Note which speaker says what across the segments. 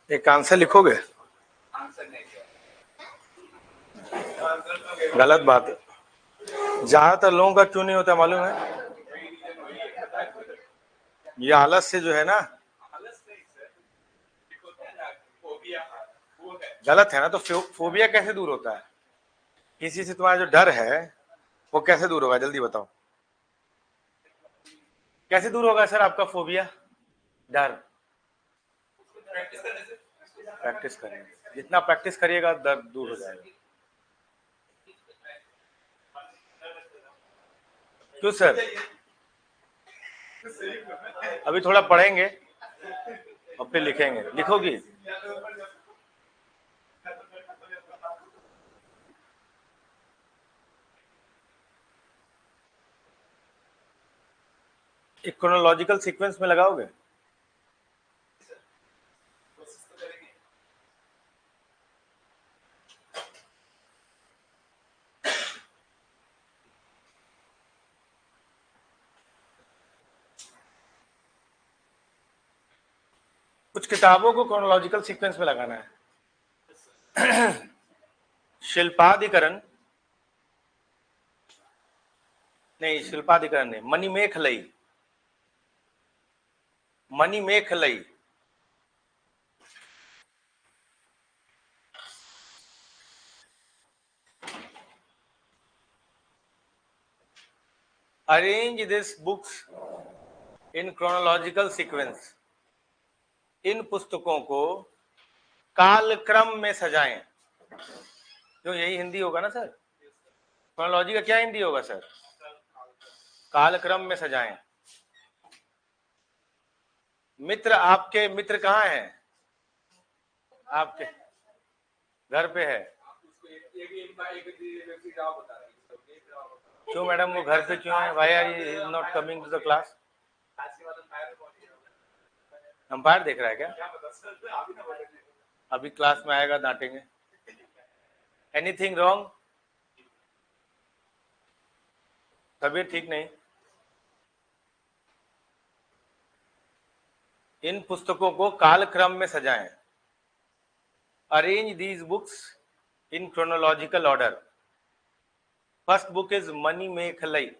Speaker 1: एक आंसर लिखोगे? गलत बात है। ज्यादातर लोगों का क्यों नहीं होता मालूम है? ये आलस से जो है ना, गलत है ना। तो फोबिया कैसे दूर होता है? किसी से तुम्हारा जो डर है वो कैसे दूर होगा, जल्दी बताओ। कैसे दूर होगा सर आपका फोबिया, डर? प्रैक्टिस करें, जितना प्रैक्टिस करिएगा दर्द दूर हो जाएगा। क्यों सर? अभी थोड़ा पढ़ेंगे और फिर लिखेंगे। लिखोगी? एक क्रोनोलॉजिकल सीक्वेंस में लगाओगे? कुछ किताबों को क्रोनोलॉजिकल सीक्वेंस में लगाना है। शिल्पाधिकरण नहीं, शिल्पाधिकरण नहीं, Manimekalai. Manimekalai arrange this books in chronological sequence. इन पुस्तकों को कालक्रम में सजाएं। तो यही हिंदी होगा ना सर? क्रोनोलॉजी का क्या हिंदी होगा सर? कालक्रम में सजाएं। मित्र, आपके मित्र कहाँ हैं? आपके घर पे है? क्यों मैडम, वो घर पे क्यों है? Why are you not coming to the class? Umpire देख रहा है क्या? अभी क्लास में आएगा, डांटेंगे। Anything wrong? तबीयत ठीक नहीं? इन पुस्तकों को कालक्रम में सजाएं। Arrange these books in chronological order. First book is Manimekalai.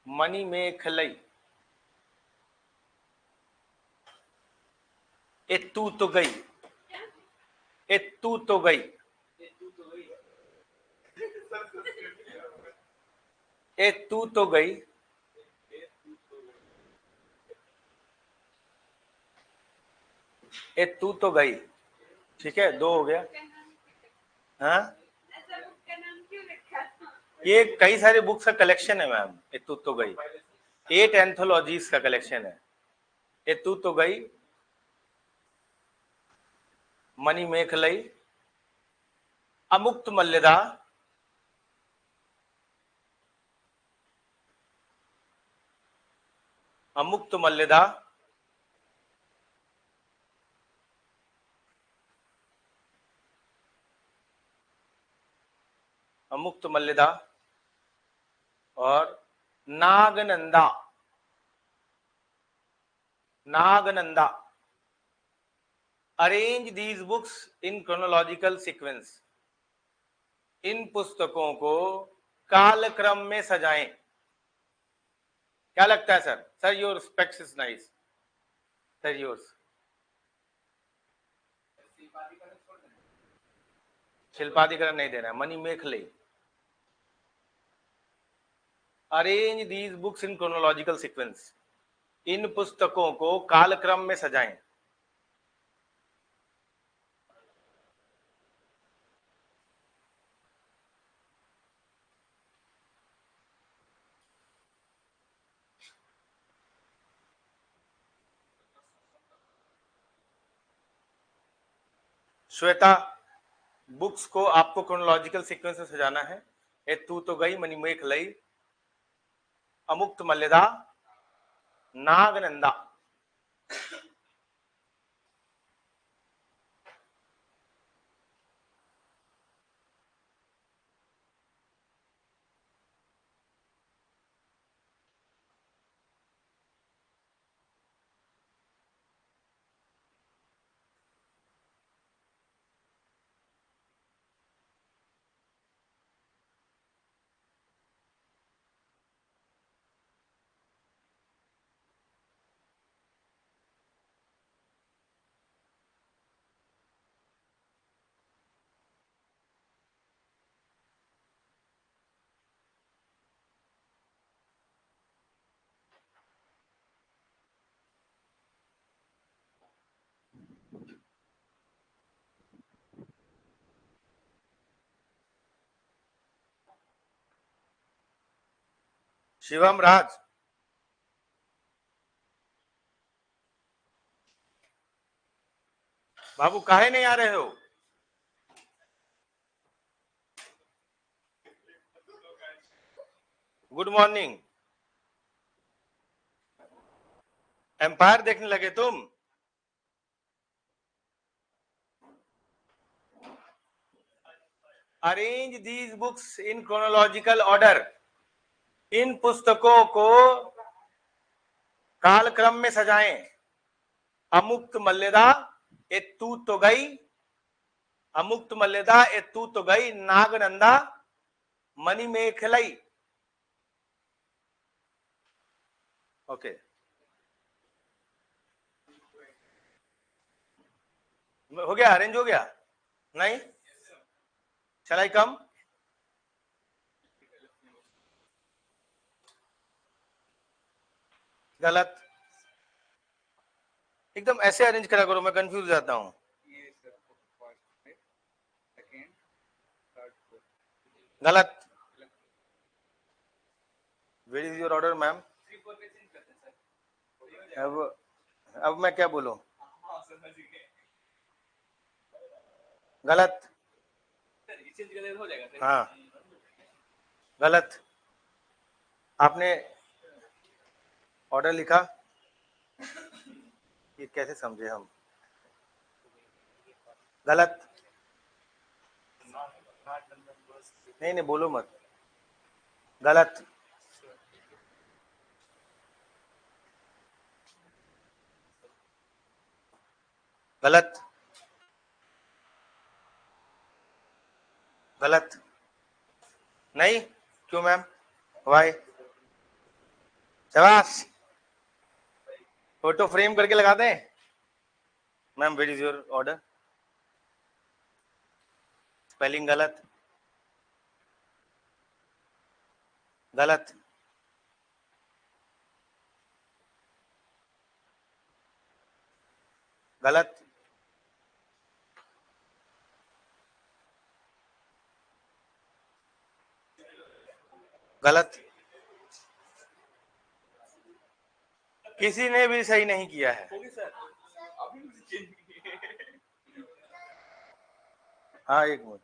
Speaker 1: Manimekalai. ए तू तो गई, ए तू तो गई, ए तू तो गई, ए तू तो गई। ठीक है, दो हो गया। हाँ, ये कई सारे बुक्स का कलेक्शन है मैम। ए तू तो गई 8 एंथोलॉजीज का कलेक्शन है। ए तू तो गई, मणिमेखलई, अमुक्त मल्लिदा, अमुक्त मल्लिदा, अमुक्त मल्लिदा और Nagananda. Nagananda. Arrange these books in chronological sequence. इन पुस्तकों को कालक्रम में सजाएं। क्या लगता है sir? Sir your specs is nice. Sir yours. Silappadikaram नहीं देना है, Manimekalai. Arrange these books in chronological sequence. इन पुस्तकों को कालक्रम में सजाएं। श्वेता, बुक्स को आपको क्रोनोलॉजिकल सीक्वेंस में सजाना है। ए तू तो गई, मणिमेखलई, अमुक्त मल्लिदा, नागनंदा। शिवम राज, बाबू काहे नहीं आ रहे हो? Good morning. एम्पायर देखने लगे तुम? Arrange these books in chronological order. इन पुस्तकों को कालक्रम में सजाएं। अमुक्त मल्लेदा ए तू तो गई, अमुक्त मल्लेदा ए तू तो गई, नागनंदा मणिमेखलई। ओके, हो गया, अरेंज हो गया? नहीं, शैल आई कम? गलत, एकदम ऐसे अरेंज करा करो, मैं कंफ्यूज हो जाता हूं। गलत। Where is your order ma'am? अब मैं क्या बोलूं? गलत। हाँ, गलत। आपने ऑर्डर लिखा, ये कैसे समझे हम? गलत। नहीं नहीं, बोलो मत। गलत। गलत। गलत। नहीं, क्यों मैम? वाई? शाबाश, फोटो फ्रेम करके लगा दें। Ma'am where is your order? Spelling गलत। गलत। गलत। गलत। किसी ने भी सही नहीं किया है। हाँ, एक मिनट,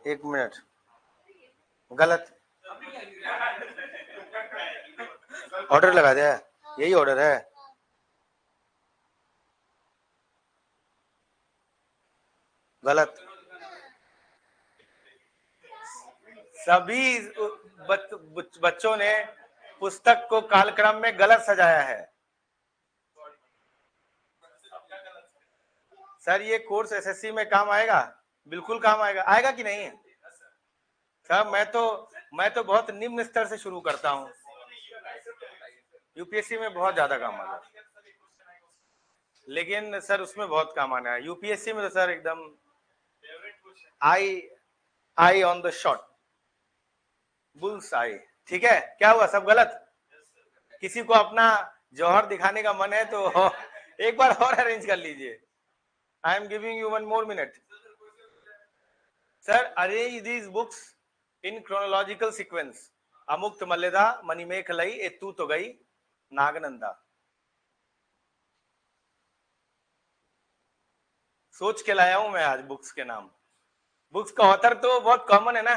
Speaker 1: एक मिनट। गलत। ऑर्डर लगा दिया, यही ऑर्डर है। गलत। सभी बच्चों ने पुस्तक को कालक्रम में गलत सजाया है। सर ये कोर्स एसएससी में काम आएगा? बिल्कुल काम आएगा। आएगा कि नहीं? सर मैं तो बहुत निम्न स्तर से शुरू करता हूँ, यूपीएससी में बहुत ज्यादा काम आता है, लेकिन सर उसमें बहुत काम आना है। यूपीएससी में तो सर एकदम eye on the shot, bull's eye. ठीक है, क्या हुआ? सब गलत? किसी को अपना जौहर दिखाने का मन है तो एक बार और अरेंज कर लीजिए। I am giving you 1 more minute. Sir arrange these books in chronological sequence. Amuktamalyada Manimekalai ए तू तो गई, नागनंदा। सोच के लाया हूं मैं आज बुक्स के नाम। बुक्स का ऑथर तो बहुत कॉमन है ना?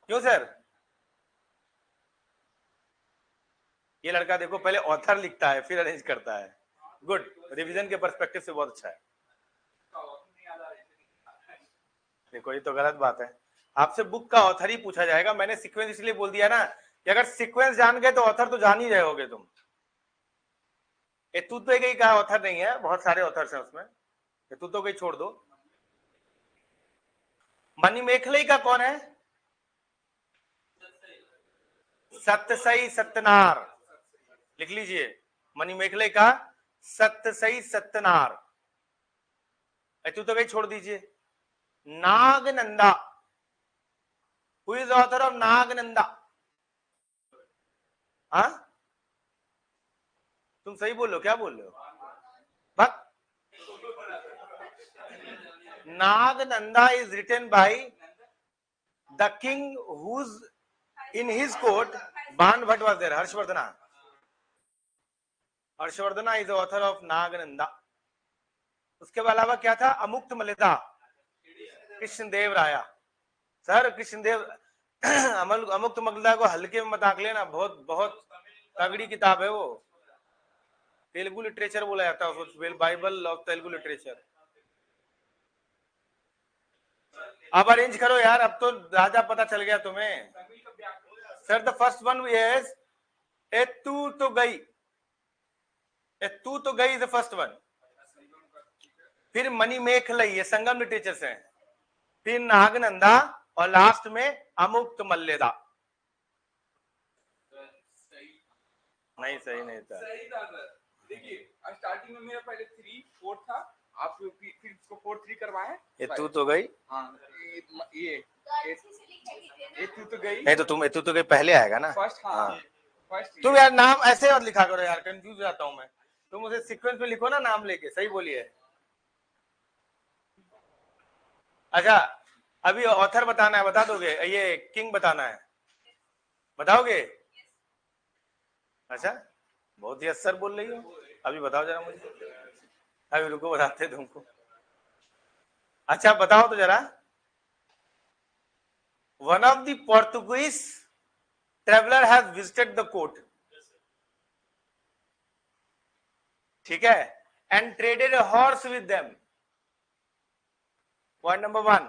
Speaker 1: क्यों सर? ये लड़का देखो पहले ऑथर लिखता है फिर अरेंज करता है। गुड, रिवीजन के पर्सपेक्टिव से बहुत अच्छा है। देखो ये तो गलत बात है, आपसे बुक का ऑथर ही पूछा जाएगा। मैंने सीक्वेंस इसलिए बोल दिया ना कि अगर सीक्वेंस जान गए तो ऑथर तो जान ही रहे होगे तुम। ये तू तो गई का ऑथर नहीं है, बहुत सारे ऑथर्स हैं उसमें, ये तू तो गई छोड़ दो। मणिमेखलई का कौन है? सत्यसई सत्यनार, लिख लीजिए। मणिमेखलई का सत्यसई सत्यनार। तू तो गई छोड़ दीजिए। नागनंदा, हु इज ऑथर ऑफ नागनंदा? हाँ, तुम सही बोल लो, क्या बोल रहे हो? बस, Nagananda is written by the king who in his court Bana Bhatta was there, Harshavardhana is author of Nagananda. उसके अलावा क्या था, अमुक्त मलिदा, कृष्णदेव राया। सर कृष्णदेव अमुक्त मलिदा को हल्के में मत आंक लेना, बहुत बहुत तगड़ी किताब है वो। तेलुगु लिटरेचर बोला जाता है उसको, बाइबल ऑफ तेलुगु लिटरेचर। अब अरेंज करो यार, अब तो राजा पता चल गया तुम्हें। Sir the first one is a तू तो गई, ए तू तो गई इज द फर्स्ट वन। फिर मणिमेखलई, ये संगम लिटरेचर से है। फिर नागनंदा और लास्ट में अमुक्त मल्लेदा। नहीं सही नहीं था,
Speaker 2: सही था सर। देखिए स्टार्टिंग में मेरा पहले 3 4 था, आप फिर इसको 4 3 करवाए।
Speaker 1: ये तू तो गई,
Speaker 2: हाँ ये तू तो गई
Speaker 1: नहीं तो तुम तू तो गई पहले आएगा ना
Speaker 2: फर्स्ट। हाँ फर्स्ट।
Speaker 1: तुम यार नाम ऐसे और लिखा करो यार, कंफ्यूज जाता हूं मैं। तुम उसे सीक्वेंस में लिखो ना नाम लेके, सही बोलिए। अच्छा अभी ऑथर बताना है, बता दोगे? ये किंग बताना है, बताओगे? अच्छा बहुत ही असर बोल रही हो, अभी बताओ जरा मुझे। अभी रुको बताते तुमको। अच्छा बताओ तो जरा। One of the Portuguese traveller has visited the court, ठीक है, and traded a horse with them. Point number 1।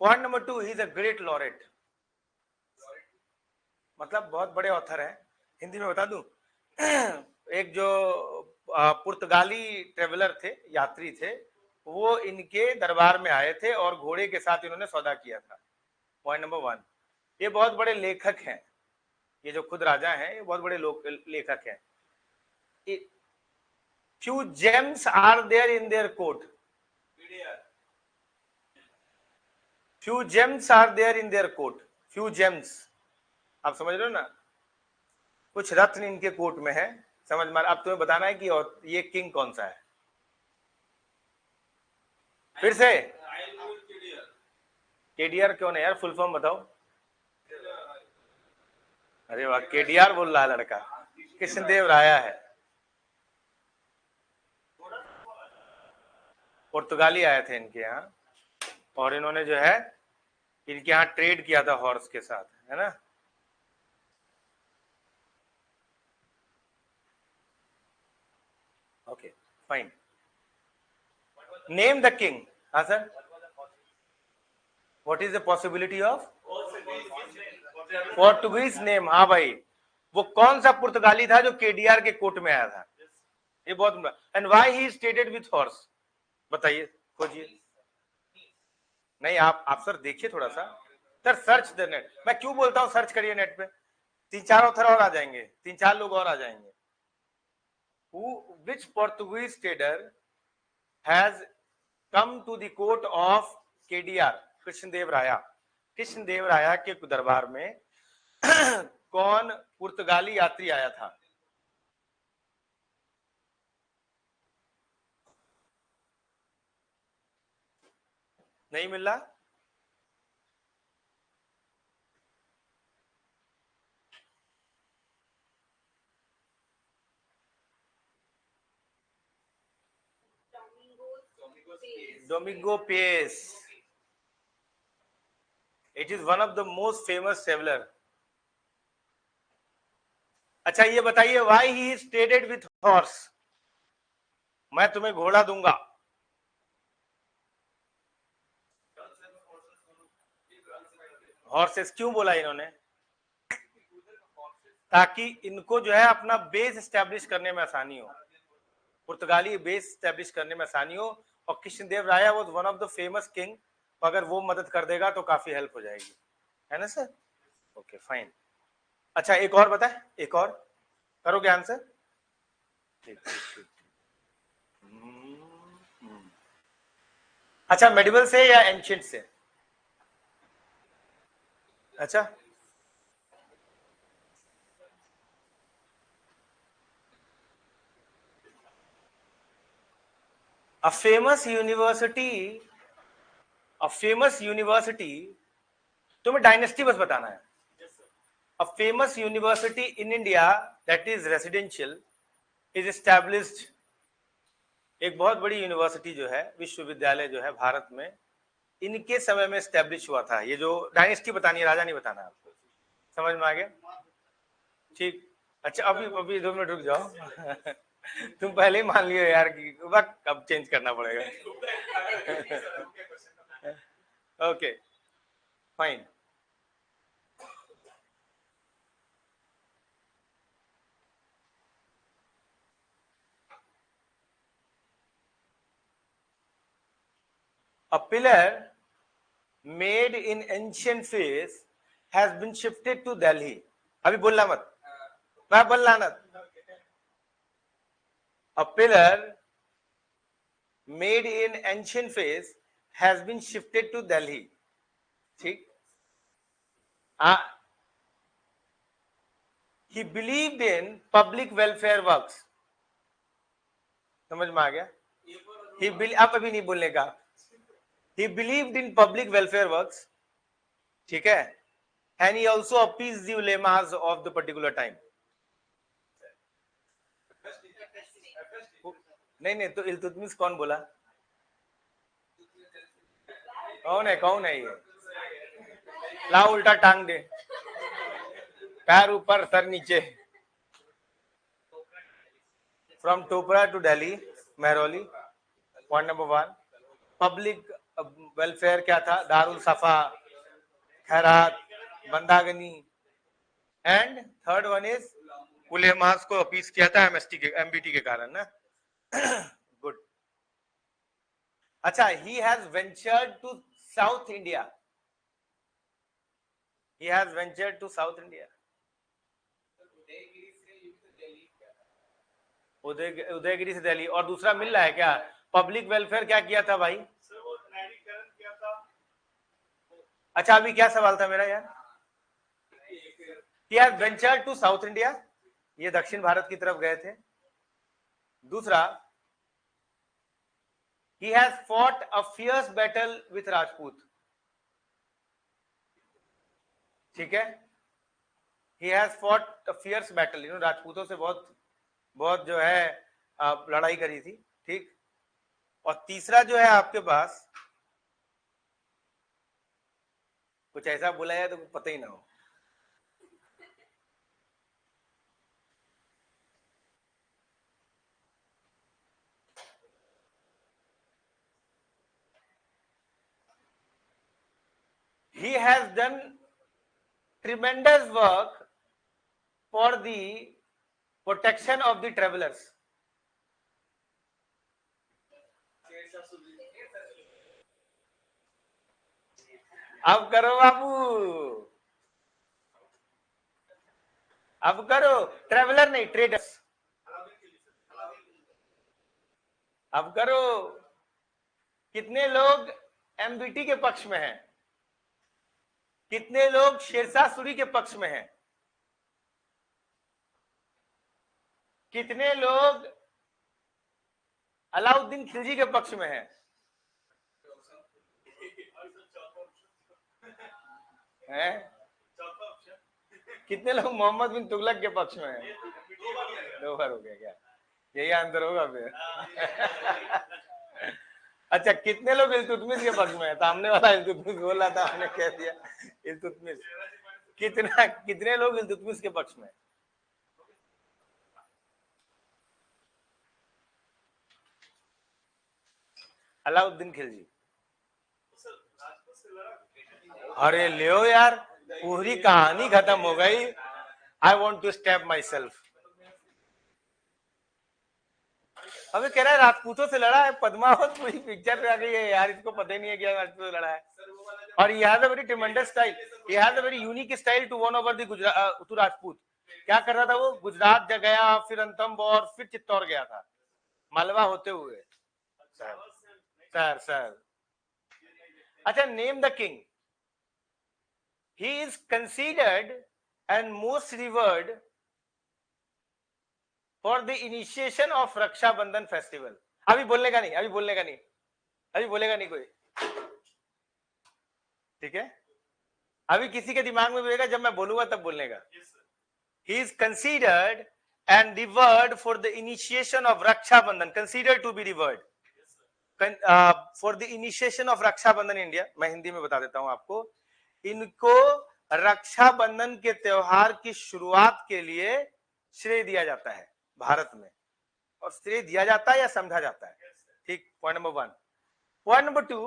Speaker 1: Point number 2, he is a great laureate, मतलब बहुत बड़े ऑथर हैं। हिंदी में बता दूं एक जो पुर्तगाली ट्रेवलर थे, यात्री थे, वो इनके दरबार में आए थे और घोड़े के साथ इन्होंने सौदा किया था। Point number 1। ये बहुत बड़े लेखक हैं, ये जो खुद राजा हैं ये बहुत बड़े लेखक हैं। Few gems are there in their court, few gems are there in their court, few gems, आप समझ रहे हो ना, कुछ रत्न इनके कोर्ट में है, समझ में। अब तुम्हें बताना है कि ये किंग कौन सा है। फिर से केडीआर क्यों नहीं यार, फुल फॉर्म बताओ। अरे वाह, केडीआर बोल रहा है लड़का, कृष्णदेव राया है, पुर्तगाली आए थे इनके यहाँ, और इन्होंने जो है इनके यहाँ ट्रेड किया था हॉर्स के साथ, है ना। Okay fine. Name the king. हाँ sir, what is the possibility of Portuguese name. हाँ भाई, वो कौन सा पुर्तगाली था जो केडीआर के कोर्ट में आया था, ये बहुत बड़ा। And why he stated with horse, बताइए, खोजिए। नहीं आप सर देखिए थोड़ा सा, सर सर्च द नेट। मैं क्यों बोलता हूँ सर्च करिए नेट पे, 3-4 ऑथर और आ जाएंगे, 3-4 लोग और आ जाएंगे। Which Portuguese trader has come to the court of KDR, Krishnadeva राया। कृष्णदेव राया के दरबार में कौन पुर्तगाली यात्री आया था? नहीं मिल रहा? Domingo Paez. It is one of the most famous traveler. अच्छा ये बताइए, why he is traded with horse? मैं तुम्हें घोड़ा दूंगा। हॉर्सेस क्यों बोला इन्होंने? ताकि इनको जो है अपना बेस स्टैब्लिश करने में आसानी हो, पुर्तगाली बेस स्टैब्लिश करने में आसानी हो। और कृष्णदेव राया was one of the famous king, अगर वो मदद कर देगा तो काफी हेल्प हो जाएगी, है ना सर। Okay fine. अच्छा एक और बताए, एक और करोगे आंसर? ठीक ठीक ठीक। अच्छा मेडिवल से या एंशिएंट से? अच्छा a famous university तुम्हें डायनेस्टी बस बताना है। A famous university in India that is residential is established, एक बहुत बड़ी यूनिवर्सिटी जो है, विश्वविद्यालय जो है भारत में, इनके समय में स्टैब्लिश हुआ था। ये जो डायनेस्टी बतानी है, राजा नहीं बताना आपको, समझ में आ गया? ठीक, अच्छा अभी 2 मिनट रुक जाओ तुम पहले ही मान लियो यार कि वक्त अब चेंज करना पड़ेगा okay fine. A pillar made in ancient phase has been shifted to Delhi. अभी बोलना मत, मैं बोलना ना। A pillar made in ancient phase has been shifted to Delhi. ठीक, he believed in public welfare works. समझ में आ गया? अब अभी नहीं बोलने का। He believed in public welfare works, ठीक है, and he also appeased the ulemas of the particular time. नहीं तो इल्तुतमिश कौन बोला? कौन है ये? लाओ उल्टा टांग दे, पैर ऊपर सर नीचे। From Topra to Delhi, Mehrauli, point number 1। Public welfare क्या था? दारुल सफा, खैरात, बंदागनी, एंड थर्ड वन इज उलेमास को अपीस किया था एमबीटी के कारण ना गुड। अच्छा, he has ventured to South India, he has ventured to South India. Udayagiri से दिल्ली। और दूसरा मिल रहा है क्या? पब्लिक वेलफेयर क्या किया था भाई? किया था। अच्छा अभी क्या सवाल था मेरा यार? he has ventured to South India, ये दक्षिण भारत की तरफ गए थे। दूसरा, he has fought a fierce battle with Rajput, ठीक है, he has fought a fierce battle, राजपूतों से बहुत जो है लड़ाई करी थी, ठीक। और तीसरा जो है आपके पास कुछ ऐसा बोला है तो पता ही ना हो। He has done tremendous work for the protection of the travelers. अब करो बाबू, अब करो। ट्रेवलर नहीं, ट्रेडर्स। अब करो। कितने लोग एमबीटी के पक्ष में हैं? कितने लोग शेरशाह सूरी के पक्ष में हैं? कितने लोग अलाउद्दीन खिलजी के पक्ष में हैं? कितने लोग मोहम्मद बिन तुगलक के पक्ष में हैं? 2 बार हो गया क्या? यही आंसर होगा फिर अच्छा, कितने लोग इल्तुतमिश के पक्ष में है? सामने वाला इल्तुतमिश बोल रहा था, हमने कह दिया इल्तुतमिश। कितने लोग इल्तुतमिश के पक्ष में? अलाउद्दीन खिलजी। अरे लियो यार, पूरी कहानी खत्म हो गई। I want to stab myself. अभी कह रहा है राजपूतों से लड़ा है, पद्मावत पूरी पिक्चर आ गई है यार, इसको पता ही नहीं है कि राजपूतों से लड़ा है। और he has a very tremendous style, he has a very unique style to win over the to Rajput. क्या कर रहा था वो? गुजरात गया, फिर रणथंभौर, फिर चित्तौड़ गया था, मालवा होते हुए। सर अच्छा, name the king. He is considered and most revered for the initiation of Rakshabandhan festival. अभी बोलने का नहीं, अभी बोलेगा नहीं कोई, ठीक है? अभी किसी के दिमाग में रहेगा, जब मैं बोलूंगा तब बोलने का। He is considered and revered for the initiation of Rakshabandhan, considered to be revered for the initiation of Rakshabandhan India. मैं हिंदी में बता देता हूं आपको, इनको रक्षाबंधन के त्योहार की शुरुआत के लिए श्रेय दिया जाता है भारत में, और श्रेय दिया जाता है या समझा जाता है, ठीक। Point number 1। Point number 2,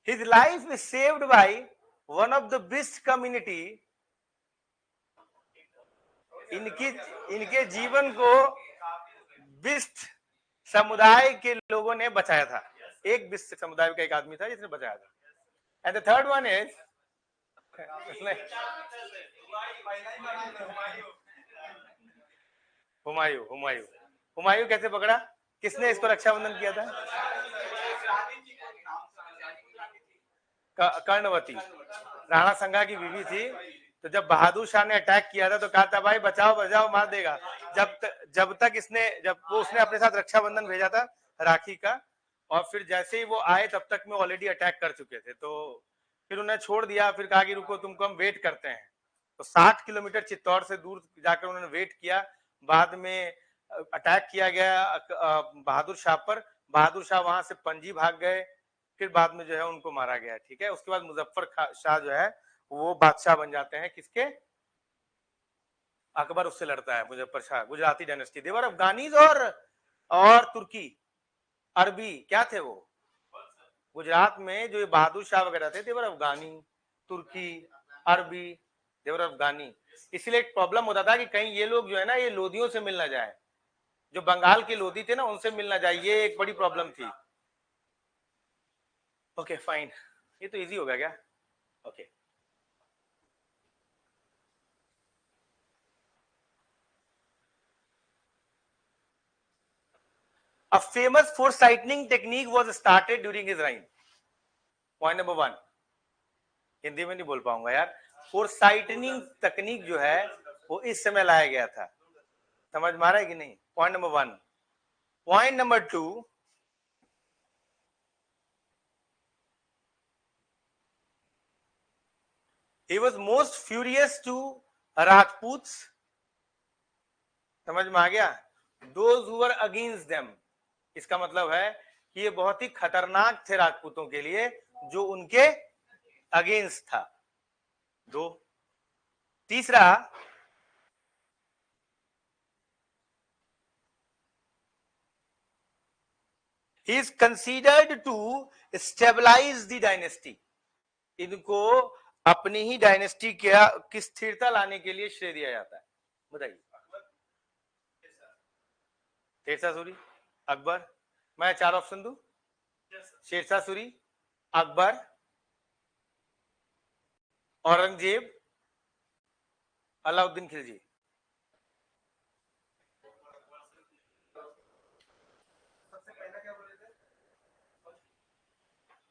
Speaker 1: his life is saved by one of the best community। इनके जीवन को बिस्ट समुदाय के लोगों ने बचाया था। एक बिस्ट समुदाय का एक आदमी था जिसने बचाया था। And the third one is Humayun. Humayun कैसे पकड़ा? किसने इसको रक्षाबंधन किया था? कर्णवती, राणा संगा की बीवी थी। तो जब बहादुर शाह ने अटैक किया था तो कहा था भाई बचाओ बचाओ, मार देगा। जब तक उसने अपने साथ रक्षाबंधन भेजा था राखी का, और फिर जैसे ही वो आए तब तक में ऑलरेडी अटैक कर चुके थे। तो फिर उन्हें छोड़ दिया, फिर कहा कि रुको तुमको हम वेट करते हैं। तो 60 किलोमीटर चित्तौड़ से दूर जाकर उन्होंने वेट किया। बाद में अटैक किया गया बहादुर शाह पर। बहादुर शाह वहां से पंजी भाग गए, फिर बाद में जो है उनको मारा गया, ठीक है। उसके बाद मुजफ्फर शाह जो है वो बादशाह बन जाते हैं, किसके? अकबर उससे लड़ता है, मुजफ्फर शाह, गुजराती डायनेस्टी। देवर अफगानीज और तुर्की अरबी क्या थे वो? गुजरात में जो बहादुर शाह वगैरह थे, देवर अफगानी, तुर्की, अरबी, देवर अफगानी। इसलिए एक प्रॉब्लम होता था कि कहीं ये लोग जो है ना, ये लोदियों से मिल ना जाए, जो बंगाल के लोदी थे ना उनसे मिल ना जाए, ये एक बड़ी प्रॉब्लम थी। ओके फाइन, ये तो इजी हो गया क्या? Okay A famous foresighting technique was started during his reign. Point number 1, Hindi में नहीं बोल पाऊंगा यार। फोरसाइटनिंग तकनीक जो है वो इस समय लाया गया था, समझ में आ रहा है कि नहीं? Point number 1। Point number 2, he was most furious to Rajputs, समझ में आ गया? Those who were against them, इसका मतलब है कि ये बहुत ही खतरनाक थे राजपूतों के लिए जो उनके अगेंस्ट था। 2। तीसरा, he is considered to stabilize the dynasty। इनको अपनी ही डायनेस्टी की स्थिरता लाने के लिए श्रेय दिया जाता है। बताइए, शेरशाह सूरी, अकबर। मैं 4 ऑप्शन दूं? शेरशाह सूरी, अकबर, औरंगजेब, अलाउद्दीन खिलजी।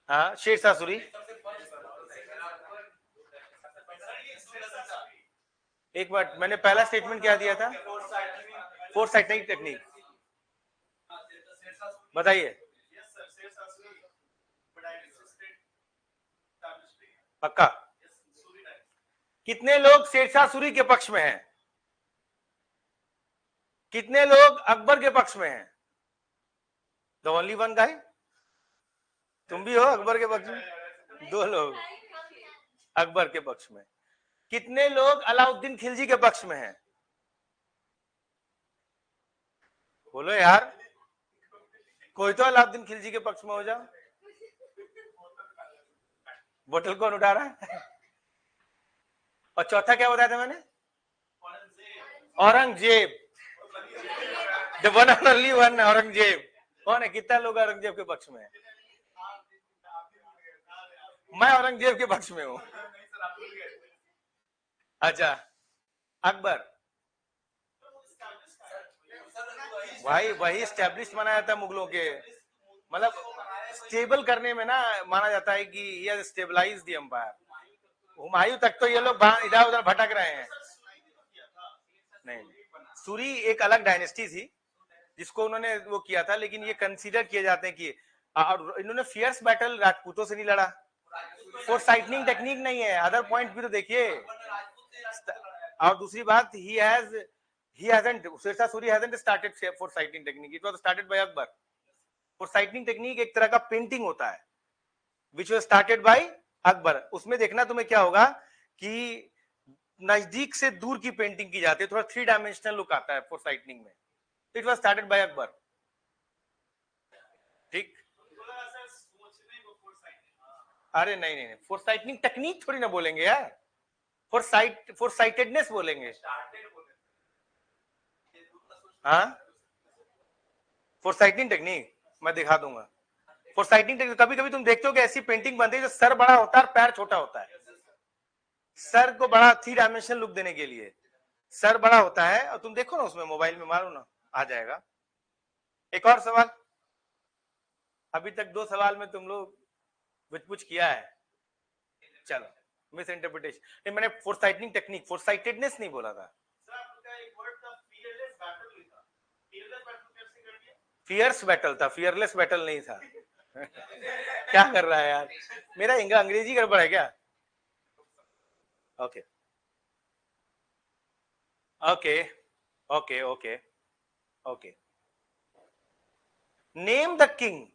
Speaker 1: हाँ, शेरशाह सूरी। एक बार मैंने पहला स्टेटमेंट क्या दिया था? फोरसाइटिंग टेक्निक, बताइए। पक्का? कितने लोग शेरशाह सूरी के पक्ष में हैं? कितने लोग अकबर के पक्ष में हैं? द ओनली वन गाय, तुम भी हो अकबर के पक्ष में? 2 लोग अकबर के पक्ष में। कितने लोग अलाउद्दीन खिलजी के पक्ष में हैं? बोलो यार, कोई तो अलाउद्दीन खिलजी के पक्ष में हो जाओ। बोतल कौन उठा रहा है? और चौथा क्या बताया था मैंने? Aurangzeb, the one and only one Aurangzeb. कौन है? कितना लोग औरंगजेब के पक्ष में है? मैं औरंगजेब के पक्ष में हूं। अच्छा, अकबर भाई वही स्टैब्लिश माना जाता है मुगलों के, मतलब स्टेबल करने में ना माना जाता है कि ये स्टेबलाइज द एम्पायर। हुमायूं तक तो ये लोग इधर उधर भटक रहे हैं। नहीं, सूरी एक अलग डायनेस्टी थी जिसको उन्होंने वो किया था, लेकिन ये कंसीडर किए जाते हैं कि और इन्होंने फियर्स बैटल राजपूतों से नहीं लड़ा, फोरसाइटनिंग टेक्निक नहीं है, अदर पॉइंट भी तो देखिए। और दूसरी बात, he hasn't Shershah Suri hasn't started foresighting technique, it was started by Akbar. foresighting technique एक तरह का पेंटिंग होता है which was started by Akbar. उसमें देखना तुम्हें क्या होगा कि नजदीक से दूर की पेंटिंग की जाती है, थोड़ा 3 डायमेंशनल लुक आता है फोरसाइटनिंग में। It was started by Akbar. ठीक, अरे नहीं नहीं, फोरसाइटनिंग टेक्निक थोड़ी ना बोलेंगे यार, फोरसाइटेडनेस बोलेंगे। हाँ, फोरसाइटनिंग टेक्निक मैं दिखा दूंगा। फोरसाइटनिंग टेक्निक कभी कभी तुम देखते हो कि ऐसी पेंटिंग बनती है जो सर बड़ा होता है और पैर छोटा होता है। सर को बड़ा 3 डायमेंशनल लुक देने के लिए सर बड़ा होता है, और तुम देखो ना उसमें, मोबाइल में मारो ना, आ जाएगा। एक और सवाल, अभी तक 2 सवाल में तुम लोग कुछ किया है। चलो, मिस इंटरप्रिटेशन, मैंने फोरसाइटनिंग टेक्निक, फोरसाइटेडनेस नहीं बोला था। फियर्स बैटल था, फियरलेस बैटल नहीं था। क्या कर रहा है यार, मेरा अंग्रेजी गड़बड़ है क्या? Okay okay okay okay okay. Name the king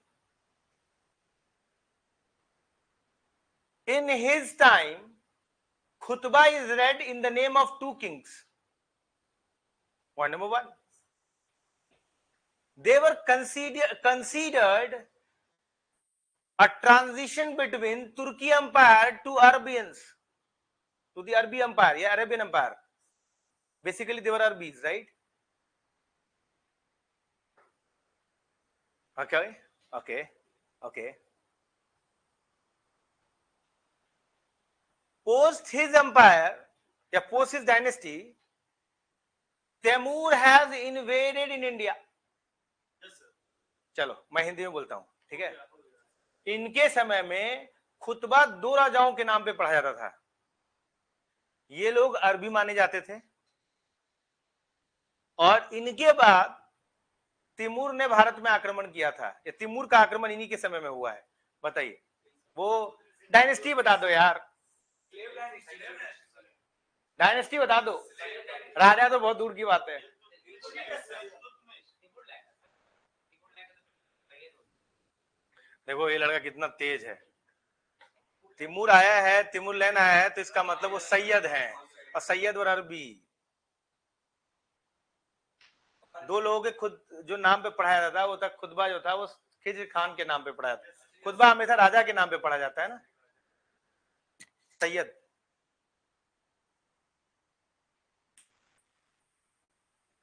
Speaker 1: in his time khutbah is read in the name of 2 kings. Point number 1, they were considered a transition between Turkey Empire to Arabians, to the Arabi Empire, yeah, Arabian Empire. Basically they were Arabis, right? Okay. Post his empire, yeah, post his dynasty, Temur has invaded in India. चलो मैं हिंदी में बोलता हूं, ठीक है। इनके समय में खुतबा 2 राजाओं के नाम पे पढ़ा जाता था। ये लोग अरबी माने जाते थे, और इनके बाद तिमूर ने भारत में आक्रमण किया था। ये तिमूर का आक्रमण इन्हीं के समय में हुआ है। बताइए, वो डायनेस्टी बता दो यार, डायनेस्टी बता दो, राजा तो बहुत दूर की बात है। देखो ये लड़का कितना तेज है। तिमूर आया है, तिमूर लैन आया है, तो इसका मतलब वो सैयद है, और सैयद और अरबी 2 लोगों के खुद जो नाम पे पढ़ाया जाता है, वो तक खुतबा जो था वो खिज्र खान के नाम पे पढ़ाया जाता है। खुतबा हमेशा राजा के नाम पे पढ़ा जाता है ना, सैयद।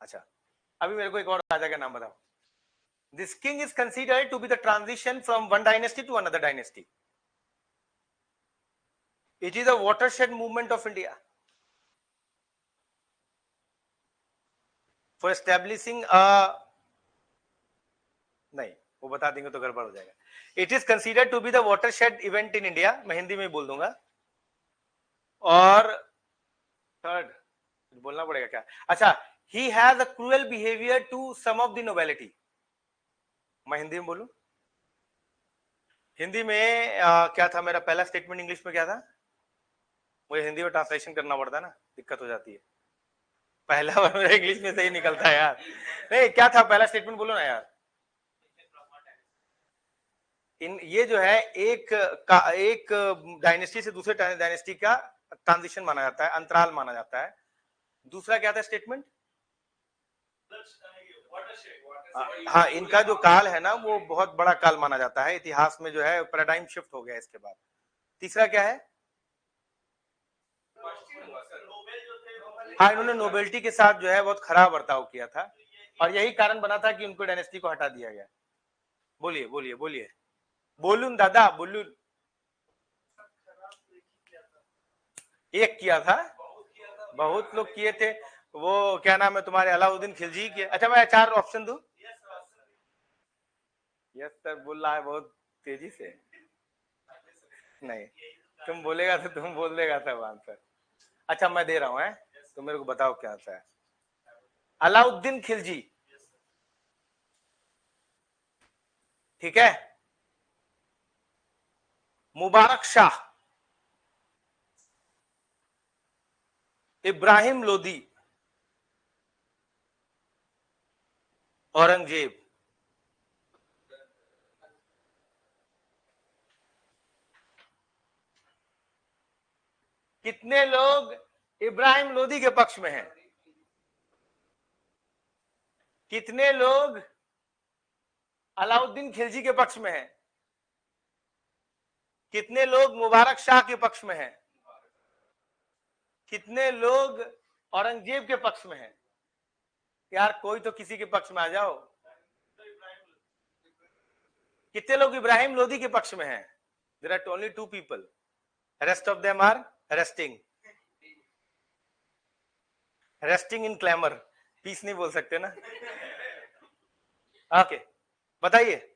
Speaker 1: अच्छा, अभी मेरे को एक और राजा का नाम बताओ। This king is considered to be the transition from one dynasty to another dynasty. It is a watershed movement of India for establishing नहीं, वो बता देंगे तो गड़बड़ हो जाएगा। It is considered to be the watershed event in India, मैं हिंदी में बोल दूंगा। और थर्ड बोलना पड़ेगा क्या? अच्छा, he has a cruel behavior to some of the nobility, मैं हिंदी में बोलूं? हिंदी में क्या था मेरा पहला स्टेटमेंट, इंग्लिश में क्या था? मुझे हिंदी में ट्रांसलेशन करना पड़ता है ना, दिक्कत हो जाती है। पहला बार मेरा इंग्लिश में सही निकलता है यार। नहीं, क्या था पहला स्टेटमेंट, बोलो ना यार। ये जो है एक डायनेस्टी से दूसरे डायनेस्टी का ट्रांजिशन माना जाता है, अंतराल माना जाता है। दूसरा क्या था स्टेटमेंट? हाँ, इनका जो काल है ना वो बहुत बड़ा काल माना जाता है इतिहास में, जो है पैराडाइम शिफ्ट हो गया इसके बाद। तीसरा क्या है? हाँ, इन्होंने नोबेलिटी के साथ जो है बहुत खराब बर्ताव किया था, और यही कारण बना था कि उनको डायनेस्टी को हटा दिया गया। बोलिए बोलिए बोलिए, बोलून दादा बोलून। एक किया था, बहुत लोग किए थे। वो क्या नाम है तुम्हारे, अलाउद्दीन खिलजी के। अच्छा, मैं 4 ऑप्शन दूं? यस सर बोल रहा है बहुत तेजी से। नहीं, तुम बोलेगा तो तुम बोल देगा सब आंसर। अच्छा, मैं दे रहा हूं, है तो मेरे को बताओ क्या आता है। अलाउद्दीन खिलजी, ठीक है। मुबारक शाह, इब्राहिम लोदी, औरंगजेब। कितने लोग इब्राहिम लोदी के पक्ष में हैं? कितने लोग अलाउद्दीन खिलजी के पक्ष में हैं? कितने लोग मुबारक शाह के पक्ष में हैं? कितने लोग औरंगजेब के पक्ष में हैं? यार कोई तो किसी के पक्ष में आ जाओ। कितने लोग इब्राहिम लोदी के पक्ष में हैं? There are only 2 people, rest of them are resting in clamour. पीस नहीं बोल सकते ना। ओके, बताइए।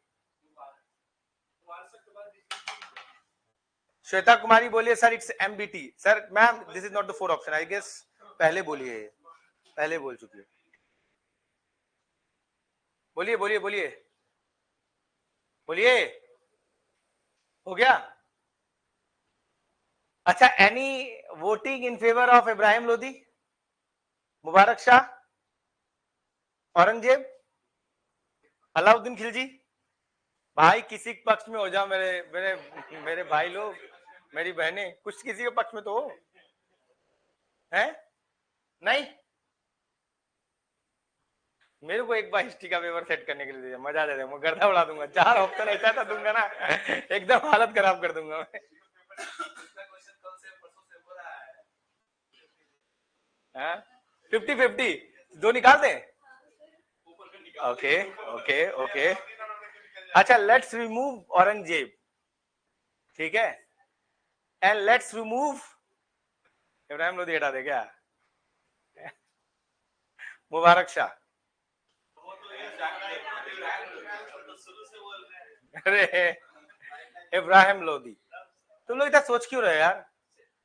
Speaker 1: श्वेता कुमारी बोलिए sir it's MBT. Sir ma'am this is not the 4 option, I guess पहले बोलिए, पहले बोल चुकी है। बोलिए बोलिए बोलिए बोलिए, हो गया? अच्छा, any voting in favour of Ibrahim Lodi, Mubarak Shah, Aurangzeb, Alauddin Khilji? भाई किसी के पक्ष में हो जाओ, मेरे मेरे मेरे भाई लोग, मेरी बहनें, कुछ किसी के पक्ष में तो हो। है नहीं? मेरे को एक बार हिस्ट्री का पेपर सेट करने के लिए मजा दे दे, मैं गर्दा उड़ा दूंगा। 4 ऑप्शन ऐसा था दूंगा ना, एकदम हालत खराब कर दूंगा मैं। 50-50 दो निकाल दें? Okay okay okay. अच्छा, लेट्स रिमूव औरंगजेब, ठीक है, and let's remove Ibrahim Lodi, हटा दे क्या? मुबारक शाह। अरे इब्राहिम लोदी, तुम लोग इतना सोच क्यों रहे यार?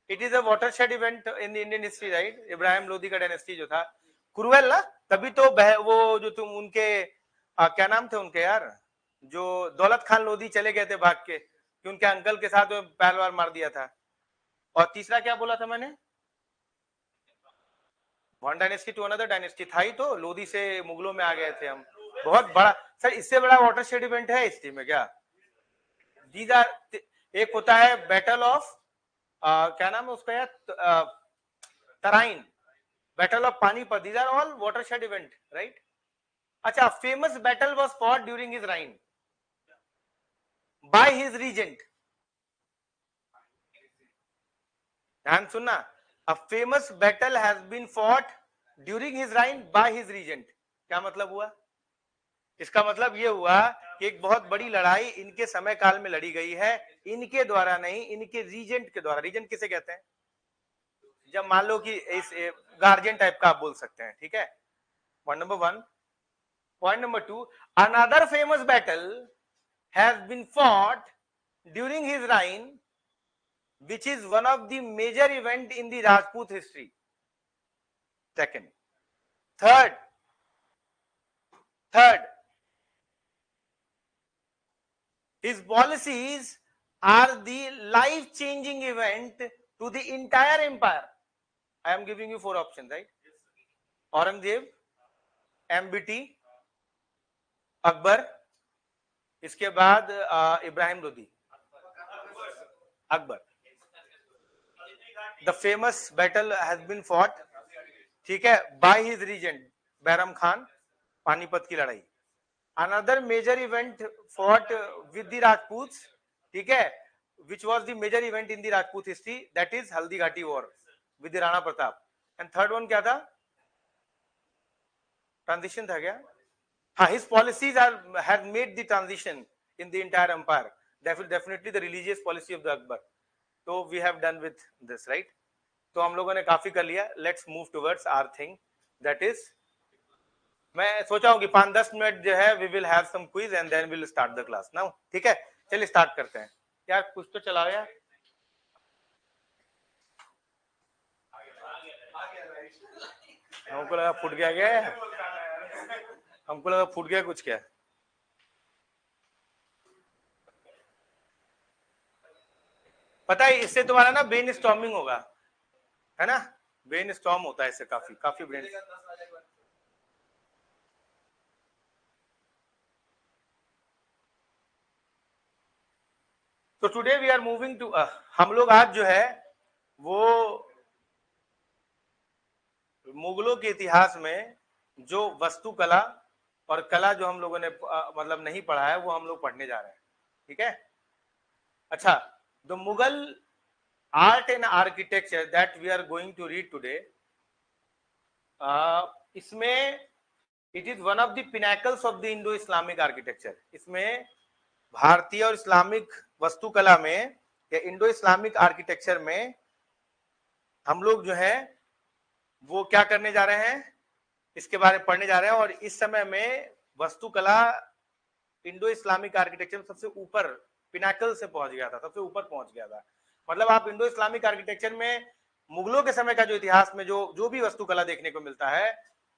Speaker 1: It is a watershed event in the Indian history, right? Ibrahim Lodi का डायनेस्टी जो था क्रूएल ना, तभी तो वो जो तुम उनके क्या नाम थे उनके यार, जो दौलत खान लोदी चले गए थे भाग के, कि उनके अंकल के साथ पहलवार मार दिया था। और तीसरा क्या बोला था मैंने? One dynasty to another dynasty था ही तो, लोदी से मुगलों में आ गए थे हम। बहुत बड़ा सर, इससे बड़ा वाटरशेड इवेंट है हिस्ट्री में क्या? दीज आर, एक होता है बैटल ऑफ क्या नाम है उसका यार, Tarain, battle of Panipat, these are all watershed event, right? अच्छा, famous battle was fought during his reign by his regent. ध्यान सुनना, a famous battle has been fought during his reign by his regent. क्या मतलब हुआ? इसका मतलब यह हुआ कि एक बहुत बड़ी लड़ाई इनके समय काल में लड़ी गई है, इनके द्वारा नहीं, इनके रीजेंट के द्वारा। रीजेंट किसे कहते हैं? जब मान लो कि इस गार्जियन टाइप का आप बोल सकते हैं, ठीक है? Point number 1। Point number 2, another famous battle has been fought during his reign which is one of the major event in the Rajput history. Second. Third, his policies are the life changing event to the entire empire. I am giving you 4 options, right? Aurangzeb, MBT, Akbar, इसके बाद Ibrahim Lodi. Akbar, the famous battle has been fought, ठीक है, by his regent Bairam Khan, Panipat की लड़ाई। Another major event fought with the Rajput, ठीक है, which was the major event in the Rajput history, that is Haldi Ghati war with Rana Pratap. And third one क्या था? ट्रांजिशन था क्या? हाँ, his policies are have made the transition in the entire empire, definitely the religious policy of the Akbar. तो we have done with this, right? तो हम लोगों ने काफी कर लिया, let's move towards our thing, that is, मैं सोचा हूं कि 5-10 मिनट जो है we will have some quiz and then will start the class now, ठीक है? चलिए स्टार्ट करते हैं यार, कुछ तो चलाओ यार। हमको लगा फूट गया क्या, हमको लगा फूट गया कुछ क्या। पता है इससे तुम्हारा ना ब्रेन स्टॉर्मिंग होगा, है ना? ब्रेन स्टॉर्म होता है इससे, काफी काफी ब्रेन। तो today we are moving to, हम लोग आज जो है वो मुगलों के इतिहास में जो वस्तुकला और कला जो हम लोगों ने मतलब नहीं पढ़ा है वो हम लोग पढ़ने जा रहे हैं, ठीक है। अच्छा, the Mughal art and architecture that we are going to read today, इसमें it is one of the pinnacles of the Indo Islamic architecture. इसमें भारतीय और इस्लामिक वस्तुकला में या इंडो इस्लामिक आर्किटेक्चर में हम लोग जो है वो क्या करने जा रहे हैं, इसके बारे में पढ़ने जा रहे हैं। और इस समय में वस्तुकला इंडो इस्लामिक आर्किटेक्चर में सबसे ऊपर पिनाकल से पहुंच गया था, सबसे ऊपर पहुंच गया था। मतलब आप इंडो इस्लामिक आर्किटेक्चर में मुगलों के समय का जो इतिहास में जो भी वस्तुकला देखने को मिलता है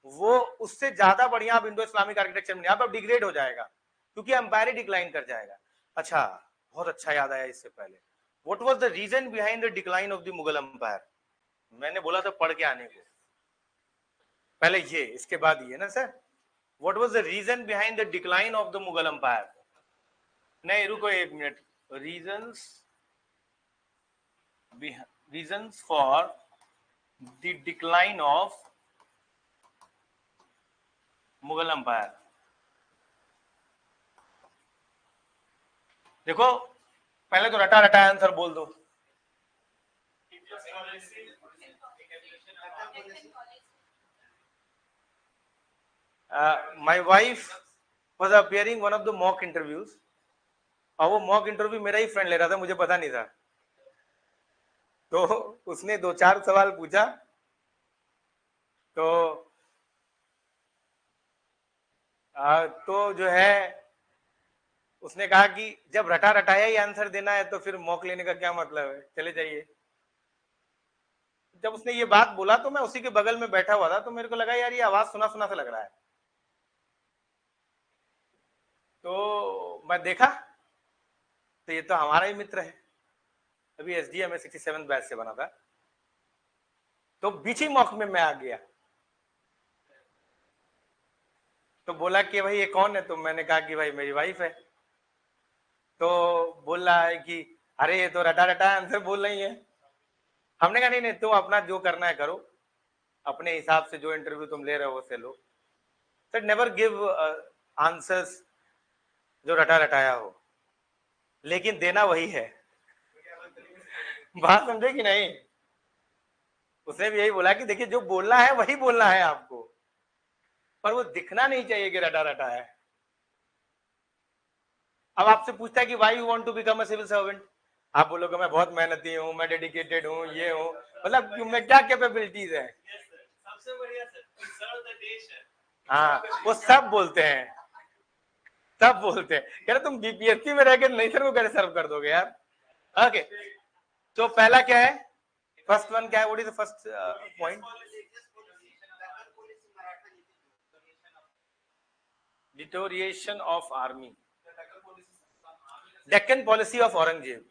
Speaker 1: वो उससे ज्यादा बढ़िया आप इंडो इस्लामिक आर्किटेक्चर में नहीं, आप डिग्रेड हो जाएगा क्योंकि एम्पायर डिक्लाइन कर जाएगा। अच्छा, बहुत अच्छा याद आया इससे पहले, what was the reason behind the decline of the Mughal empire? मैंने बोला था पढ़ के आने को, पहले ये, इसके बाद ये ना sir, what was the reason behind the decline of the Mughal empire? नहीं रुको एक minute, reasons for the decline of Mughal empire. देखो पहले तो रटा रटा आंसर बोल दो। My wife was appearing one of the mock interviews, और वो मॉक इंटरव्यू मेरा ही फ्रेंड ले रहा था, मुझे पता नहीं था। तो उसने 2-4 सवाल पूछा, तो जो है उसने कहा कि जब रटा रटाया ही आंसर देना है तो फिर मॉक लेने का क्या मतलब है, चले जाइए। जब उसने ये बात बोला तो मैं उसी के बगल में बैठा हुआ था, तो मेरे को लगा यार ये आवाज सुना सुना सा लग रहा है। तो मैं देखा तो ये तो हमारा ही मित्र है, अभी एसडीएम में 67 बैच से बना था। तो बीच ही मॉक में मैं आ गया, तो बोला कि भाई ये कौन है? तो मैंने कहा कि भाई मेरी वाइफ है। तो बोल रहा है कि अरे ये तो रटा रटा आंसर बोल रही है। हमने कहा नहीं नहीं, तुम अपना जो करना है करो, अपने हिसाब से जो इंटरव्यू तुम ले रहे हो उससे लो। सर नेवर गिव आंसर्स जो रटा रटाया हो, लेकिन देना वही है। बात समझे कि नहीं? उसने भी यही बोला कि देखिए जो बोलना है वही बोलना है आपको, पर वो दिखना नहीं चाहिए कि रटा रटा है। अब आपसे पूछता है कि why you want to become a civil servant, आप बोलोगे मैं बहुत मेहनती हूँ, मैं डेडिकेटेड हूँ, ये हूँ, मतलब मैं क्या कैपेबिलिटीज है। सबसे बढ़िया सर्व द देश है। हाँ वो सब बोलते हैं, सब बोलते हैं। कह रहे तुम बीपीएससी में रहकर नेशन को कैसे सर्व कर दोगे यार। ओके, तो पहला क्या है, फर्स्ट वन क्या है, what is the first point? Deterioration of army, Deccan policy of Aurangzeb.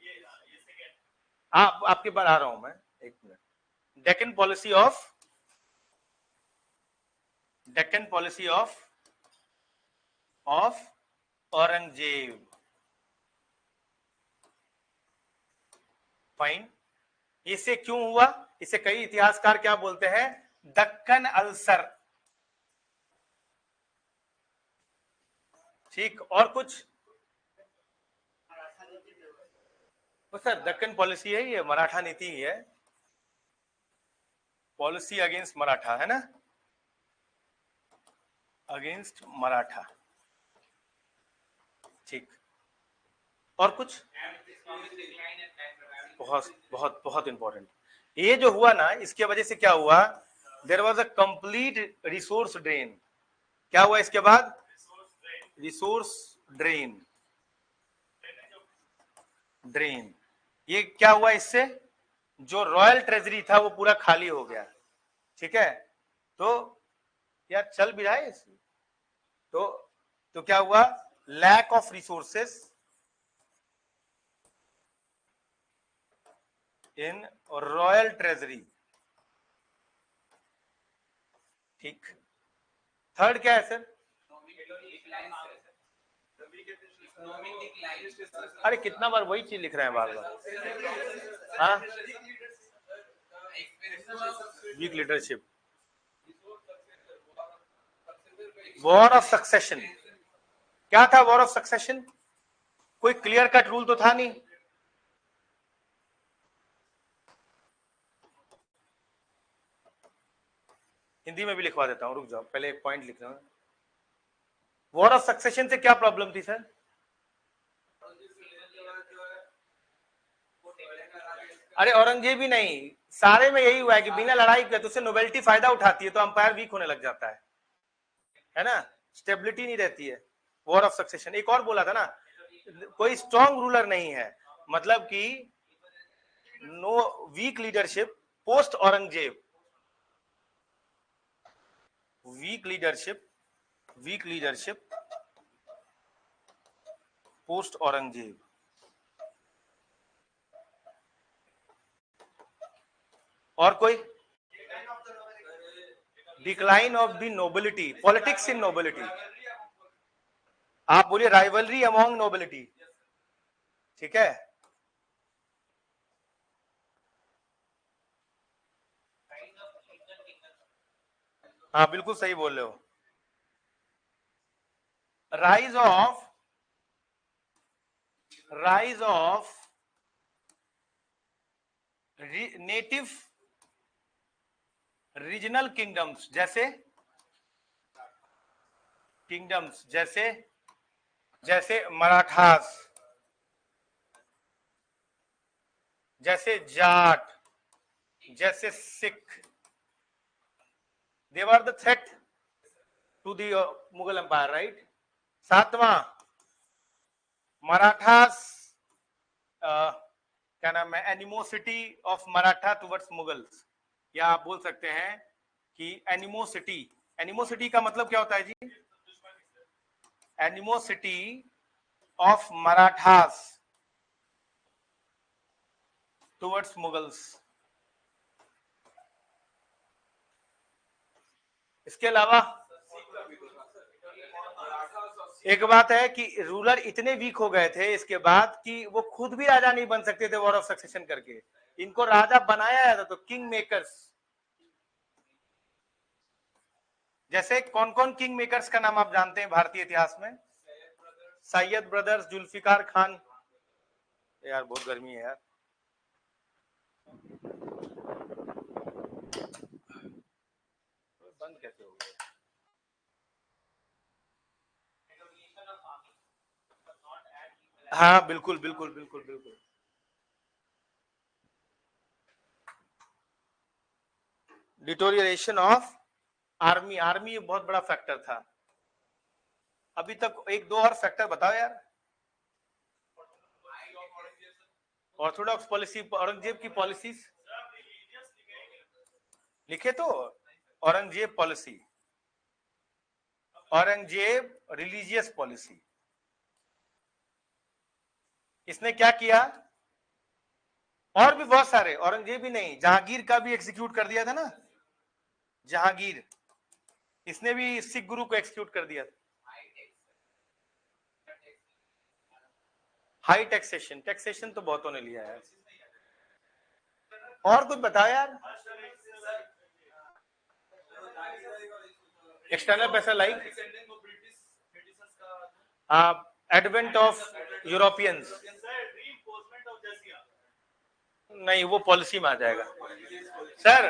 Speaker 1: आपके पास आ रहा हूं मैं, एक minute. Deccan policy of Aurangzeb, fine. इसे क्यों हुआ, इसे कई इतिहासकार क्या बोलते हैं, दक्कन अल्सर। ठीक, और कुछ? तो सर दक्कन पॉलिसी है, ये मराठा नीति ही है, पॉलिसी अगेंस्ट मराठा है ना, अगेंस्ट मराठा। ठीक, और कुछ? बहुत बहुत बहुत इंपॉर्टेंट, ये जो हुआ ना इसके वजह से क्या हुआ, there was a complete resource drain. क्या हुआ इसके बाद? Resource drain, drain. ये क्या हुआ इससे, जो रॉयल ट्रेजरी था वो पूरा खाली हो गया, ठीक है। तो यार चल भी रहा है तो क्या हुआ, lack of resources in royal treasury, ठीक। थर्ड क्या है सर? अरे कितना बार वही चीज लिख रहे हैं बार बार। हाँ, weak leadership, war of succession. क्या था वॉर ऑफ सक्सेशन? कोई क्लियर कट रूल तो था नहीं। हिंदी में भी लिखवा देता हूं, रुक जाओ, पहले एक पॉइंट लिख रहा हूं। वॉर ऑफ सक्सेशन से क्या प्रॉब्लम थी सर? अरे औरंगजेब ही नहीं, सारे में यही हुआ है कि बिना लड़ाई के तो उससे नोवेल्टी फायदा उठाती है, तो अंपायर वीक होने लग जाता है ना, स्टेबिलिटी नहीं रहती है। War of succession. एक और बोला था ना, कोई स्ट्रॉन्ग रूलर नहीं है, मतलब कि no weak leadership post Aurangzeb, weak leadership post Aurangzeb. और कोई? Decline of the nobility, politics in nobility. आप बोलिए राइवलरी अमॉन्ग नोबिलिटी, ठीक है। हाँ बिल्कुल सही बोल रहे हो। Rise of native regional kingdoms, जैसे मराठास, जैसे जाट, जैसे Sikh, they were the threat to the Mughal empire, right. सातवां, मराठास, क्या नाम है, animosity of Maratha towards Mughals, या आप बोल सकते हैं कि एनिमोसिटी। एनिमोसिटी का मतलब क्या होता है जी? Animosity of Marathas towards Mughals. इसके अलावा एक बात है कि रूलर इतने वीक हो गए थे इसके बाद कि वो खुद भी राजा नहीं बन सकते थे वॉर ऑफ सक्सेशन करके, इनको राजा बनाया जाता, तो किंग मेकर्स। जैसे कौन कौन किंग मेकर्स का नाम आप जानते हैं भारतीय इतिहास में? सैयद ब्रदर्स, जुल्फिकार खान। यार बहुत गर्मी है यार, बंद कैसे हो गया? हाँ बिल्कुल बिल्कुल बिल्कुल बिल्कुल। डिटोरिएशन ऑफ आर्मी, आर्मी बहुत बड़ा फैक्टर था। अभी तक एक दो और फैक्टर बताओ यार। ऑर्थोडॉक्स पॉलिसी, औरंगजेब की पॉलिसीज लिखे तो, Aurangzeb policy, Aurangzeb religious policy. इसने क्या किया? और भी बहुत सारे, औरंगजेब ही नहीं, जहांगीर का भी एग्जीक्यूट कर दिया था ना, जहांगीर, इसने भी सिख गुरु को एग्जीक्यूट कर दिया था। हाई टैक्सेशन, टैक्सेशन तो बहुतों ने लिया है। और कुछ बताओ यार। एक्सटर्नल पैसा लाइक एडवेंट ऑफ यूरोपियंस, नहीं वो पॉलिसी में आ जाएगा sir.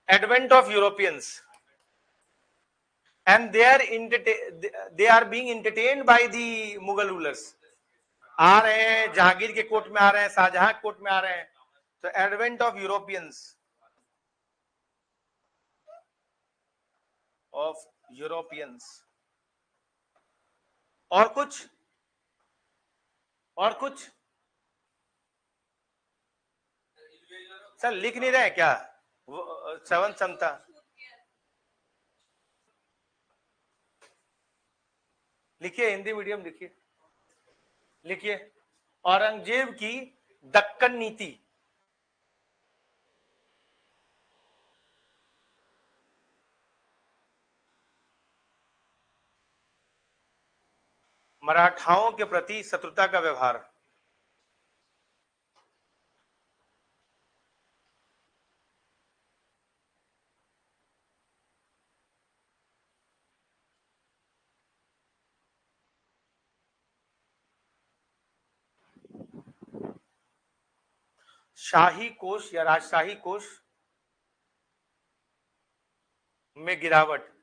Speaker 1: Advent of Europeans and they are being entertained by the Mughal rulers. आ रहे हैं, जहांगीर के कोर्ट में आ रहे हैं, शाहजहां के कोर्ट में आ रहे हैं, तो एडवेंट ऑफ यूरोपियंस, और कुछ, और कुछ सर लिख नहीं रहे क्या? श्रवण क्षमता, लिखिए, हिंदी मीडियम लिखिए, लिखिए औरंगजेब की दक्कन नीति। मराठाओं के प्रति शत्रुता का व्यवहार। शाही कोष या राजशाही कोष में गिरावट।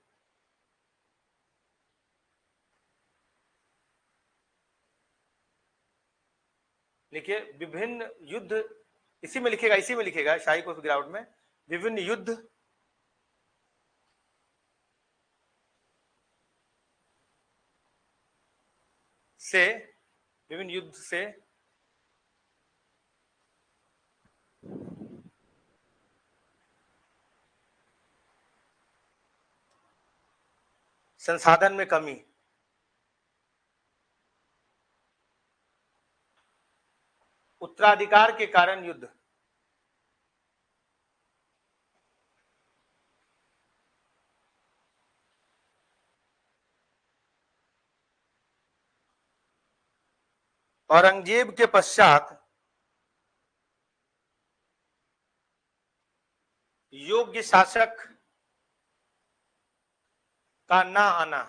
Speaker 1: लिखिए विभिन्न युद्ध, इसी में लिखेगा शाही कोष गिरावट में विभिन्न युद्ध से संसाधन में कमी। उत्तराधिकार के कारण युद्ध। औरंगजेब के पश्चात योग्य शासक का ना आना।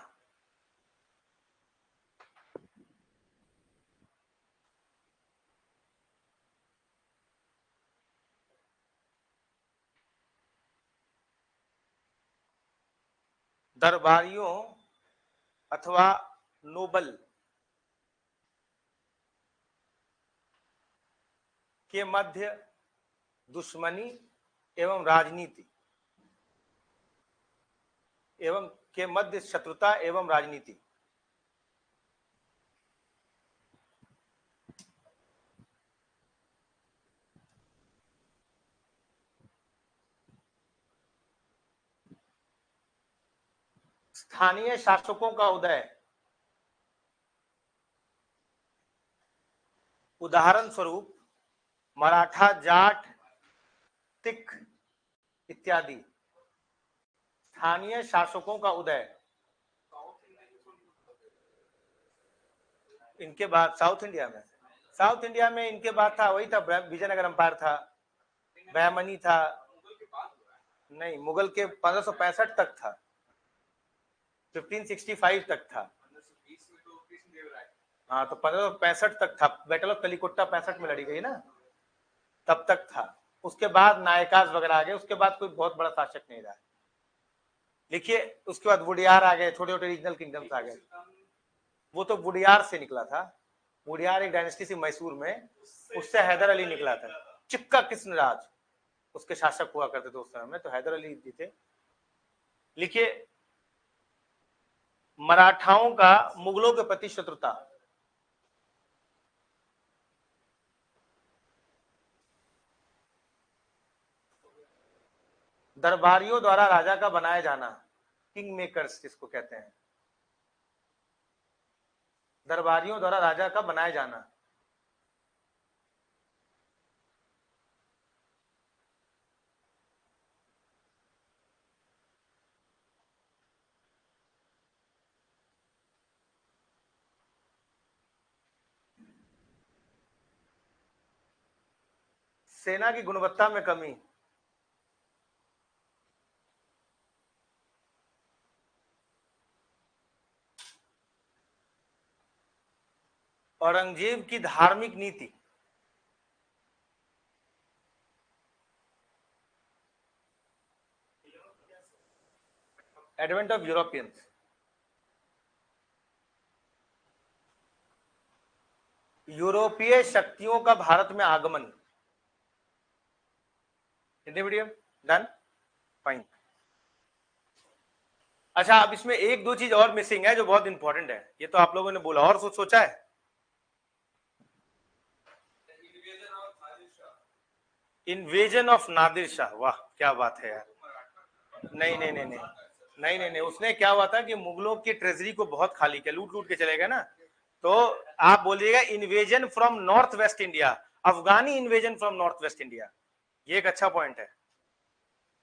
Speaker 1: दरबारियों अथवा नोबल के मध्य दुश्मनी एवं राजनीति एवं के मध्य शत्रुता एवं राजनीति। स्थानीय शासकों का उदय। उदाहरण स्वरूप मराठा, जाट, तिक इत्यादि। स्थानीय शासकों का उदय। इनके बाद साउथ इंडिया में इनके बाद था, वही था विजयनगर अंपायर था, बहमनी था। नहीं, मुगल के 1565 तक था, 1565 तक था। हाँ, तो 1565 तक था। बैटल ऑफ कलिकोट्टा 65 में लड़ी गई ना, तब तक था। उसके बाद नायकाज वगैरह आ गए, उसके बाद कोई बहुत बड़ा शासक नहीं रहा। लिखिए उसके बाद वुडियार आ गए, छोटे छोटे रीजनल किंगडम्स आ गए। वो तो वुडियार से निकला था। वुडियार एक डायनेस्टी थी मैसूर में, उससे हैदर अली निकला था। चिक्का कृष्णराज उसके शासक हुआ करते थे उस समय में, तो हैदर अली जी थे। लिखिए मराठाओं का मुगलों के प्रति शत्रुता। दरबारियों द्वारा राजा का बनाया जाना, किंग मेकर्स जिसको कहते हैं, दरबारियों द्वारा राजा का बनाया जाना। सेना की गुणवत्ता में कमी। औरंगजेब की धार्मिक नीति। Advent of Europeans. यूरोपीय शक्तियों का भारत में आगमन। Hindi medium done, fine. अच्छा, अब इसमें एक दो चीज और मिसिंग है जो बहुत इंपॉर्टेंट है, ये तो आप लोगों ने बोला और सोचा है। इन्वेजन ऑफ नादिर शाह, वाह क्या बात है यार। नहीं, उसने क्या हुआ था कि मुगलों की ट्रेजरी को बहुत खाली किया, लूट लूट के चले गए ना। तो आप बोलिएगा invasion from north west India, Afghani invasion from north west India, ये एक अच्छा पॉइंट है।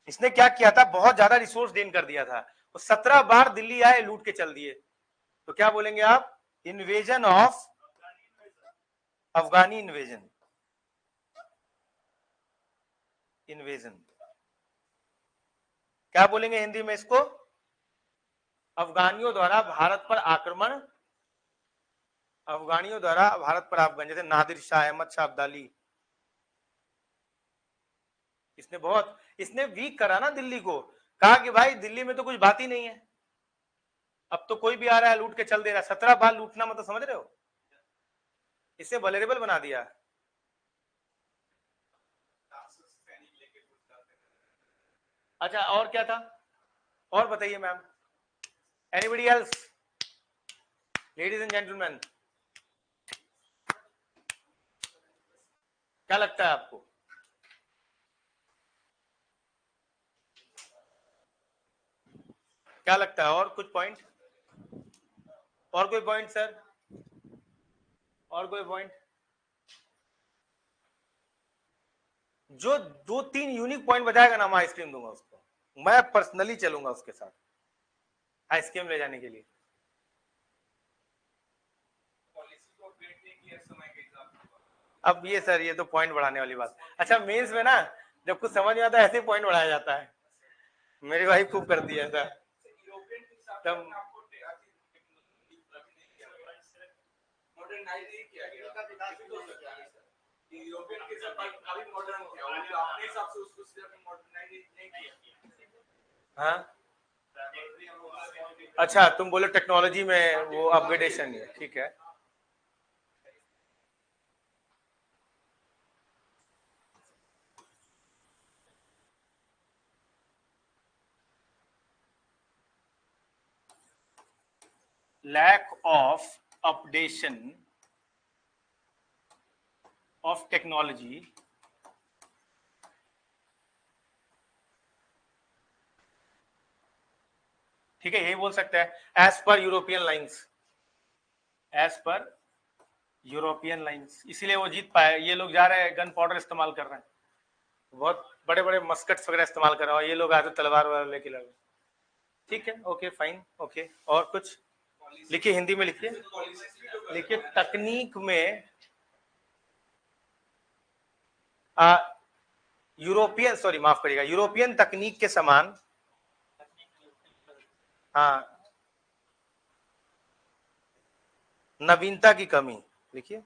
Speaker 1: इसने क्या किया था, बहुत ज्यादा रिसोर्स गेन कर दिया था, 17 बार दिल्ली आए, लूट के चल दिए। तो क्या बोलेंगे आप, invasion of Afghani invasion, invasion क्या बोलेंगे हिंदी में इसको? अफगानियों द्वारा भारत पर आक्रमण, अफगानियों द्वारा भारत पर आक्रमण, जैसे नादिर शाह, अहमद शाह अब्दाली, इसने वीक करा ना दिल्ली को, कहा कि भाई दिल्ली में तो कुछ बात ही नहीं है, अब तो कोई भी आ रहा है लूट के चल दे रहा है। 17 बार लूटना मतलब समझ रहे हो, इसे वल्नरेबल बना दिया। अच्छा और क्या था, और बताइए ma'am, anybody else, ladies and gentleman, क्या लगता है आपको? क्या लगता है, और कुछ पॉइंट, और कोई पॉइंट सर, और कोई पॉइंट? जो 2-3 यूनिक पॉइंट बताएगा ना, मैं आइसक्रीम दूंगा उसको, मैं पर्सनली चलूंगा उसके साथ आइसक्रीम ले जाने के लिए। अब ये सर, ये तो पॉइंट बढ़ाने वाली बात। अच्छा मेंस में ना जब कुछ समझ में आता है ऐसे पॉइंट बढ़ाया जाता है, मेरी वाइफ खूब करती है ऐसा। तब
Speaker 2: यूरोपियन के साथ काफी मॉडर्न हो गया, वो जो अपने हिसाब से उसको सिर्फ मॉडर्नाइज नहीं किया।
Speaker 1: हाँ अच्छा, तुम बोले टेक्नोलॉजी में वो अपग्रेडेशन है, ठीक है। lack of updation of technology ठीक है, यही बोल सकते हैं as per European lines, as per European lines, इसीलिए वो जीत पाए। ये लोग जा रहे हैं गन पाउडर इस्तेमाल कर रहे हैं, बहुत बड़े बड़े मस्कट्स वगैरह इस्तेमाल कर रहे हैं, और ये लोग आते तलवार वगैरह लेके लड़ रहे। ठीक है, ओके फाइन, ओके। और कुछ लिखिए, हिंदी में लिखिए, लिखिए तकनीक में यूरोपियन, सॉरी माफ करिएगा, यूरोपियन तकनीक के समान, हाँ, नवीनता की कमी, लिखिए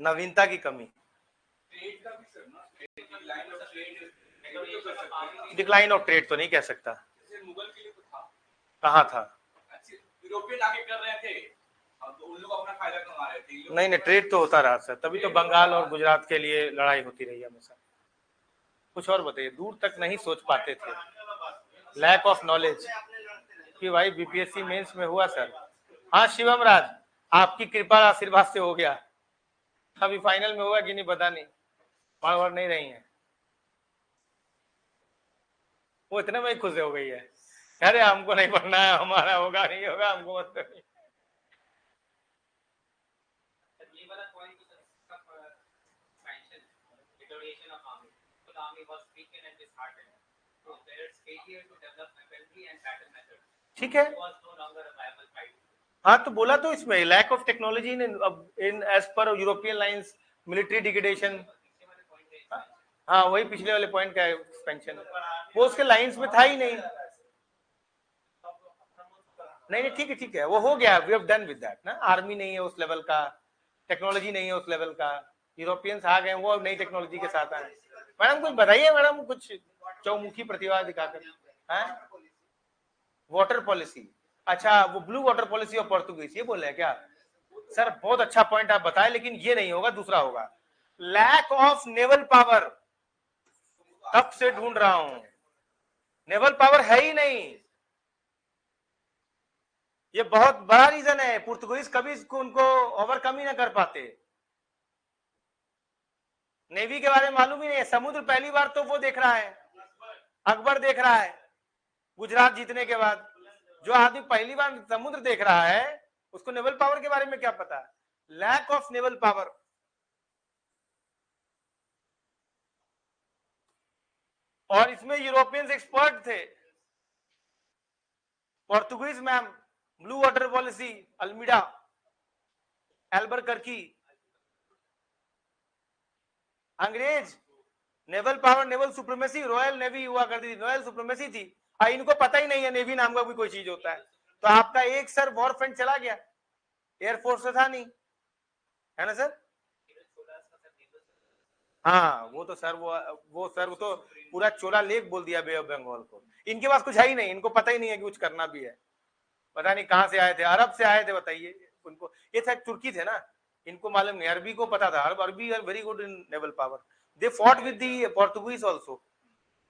Speaker 1: नवीनता की कमी। डिक्लाइन ऑफ ट्रेड तो नहीं कह सकता,
Speaker 2: मुगल के लिए तो था,
Speaker 1: कहाँ था?
Speaker 2: यूरोपियन आके कर रहे थे, तो उन लोग अपना फायदा कमा रहे थे।
Speaker 1: नहीं नहीं, ट्रेड तो होता रहा सर, तभी तो बंगाल और गुजरात के लिए लड़ाई होती रही हमेशा। कुछ और बताइए, दूर तक नहीं सोच पाते थे, लैक ऑफ नॉलेज कि भाई बीपीएससी मेंस में हुआ सर। हाँ शिवम राज, आपकी कृपा आशीर्वाद से हो गया, अभी फाइनल में होगा कि नहीं पता नहीं, पढ़ नहीं रही है, वो इतने में खुश हो गई है, अरे हमको नहीं पढ़ना है, हमारा होगा नहीं होगा हमको मत करिए। ठीक है, हाँ तो बोला तो इसमें lack of technology in as per European lines, military degradation, हाँ वही पिछले वाले पॉइंट का एक्सपेंशन, वो उसके लाइंस में था ही नहीं। नहीं ठीक है, वो हो गया, we have done with that ना। आर्मी नहीं है उस लेवल का, टेक्नोलॉजी नहीं है उस लेवल का, यूरोपियंस आ गए, वो नई टेक्नोलॉजी के साथ आए। मैडम कुछ बताइए मैडम, कुछ चौमुखी प्रतिभा दिखाकर। वाटर पॉलिसी, अच्छा वो blue water policy of Portuguese, ये बोल रहे हैं क्या सर? बहुत अच्छा पॉइंट आप बताए, लेकिन ये नहीं होगा, दूसरा होगा, लैक ऑफ नेवल पावर। तब से ढूंढ रहा हूं, नेवल पावर है ही नहीं, ये बहुत बड़ा रीजन है, पुर्तगालीज कभी इसको उनको ओवरकम ही ना कर पाते। नेवी के बारे में मालूम ही नहीं है, समुद्र पहली बार तो वो देख रहा है, अकबर देख रहा है गुजरात जीतने के बाद। जो आदमी पहली बार समुद्र देख रहा है उसको नेवल पावर के बारे में क्या पता? Lack of naval power. और इसमें यूरोपियंस एक्सपर्ट थे, Portuguese ma'am blue water policy, Almeida, Albuquerque, अंग्रेज, naval power, naval supremacy, royal navy हुआ करती थी, रॉयल सुप्रीमेसी थी। इनको पता ही नहीं है नेवी नाम का भी कोई चीज होता है। तो आपका एक सर वॉर फ्रंट चला गया, एयरफोर्स से था नहीं, है ना सर? हाँ वो तो सर, वो सर वो तो पूरा चोला लेक बोल दिया बे ऑफ बंगाल को। इनके पास कुछ है ही नहीं, इनको पता ही नहीं है कि कुछ करना भी है। पता नहीं कहां से आए थे, अरब से आए थे बताइए उनको। ये था तुर्की थे ना, इनको मालूम नहीं, अरबी को पता था। अरबी are very good in naval power. They fought with the Portuguese also,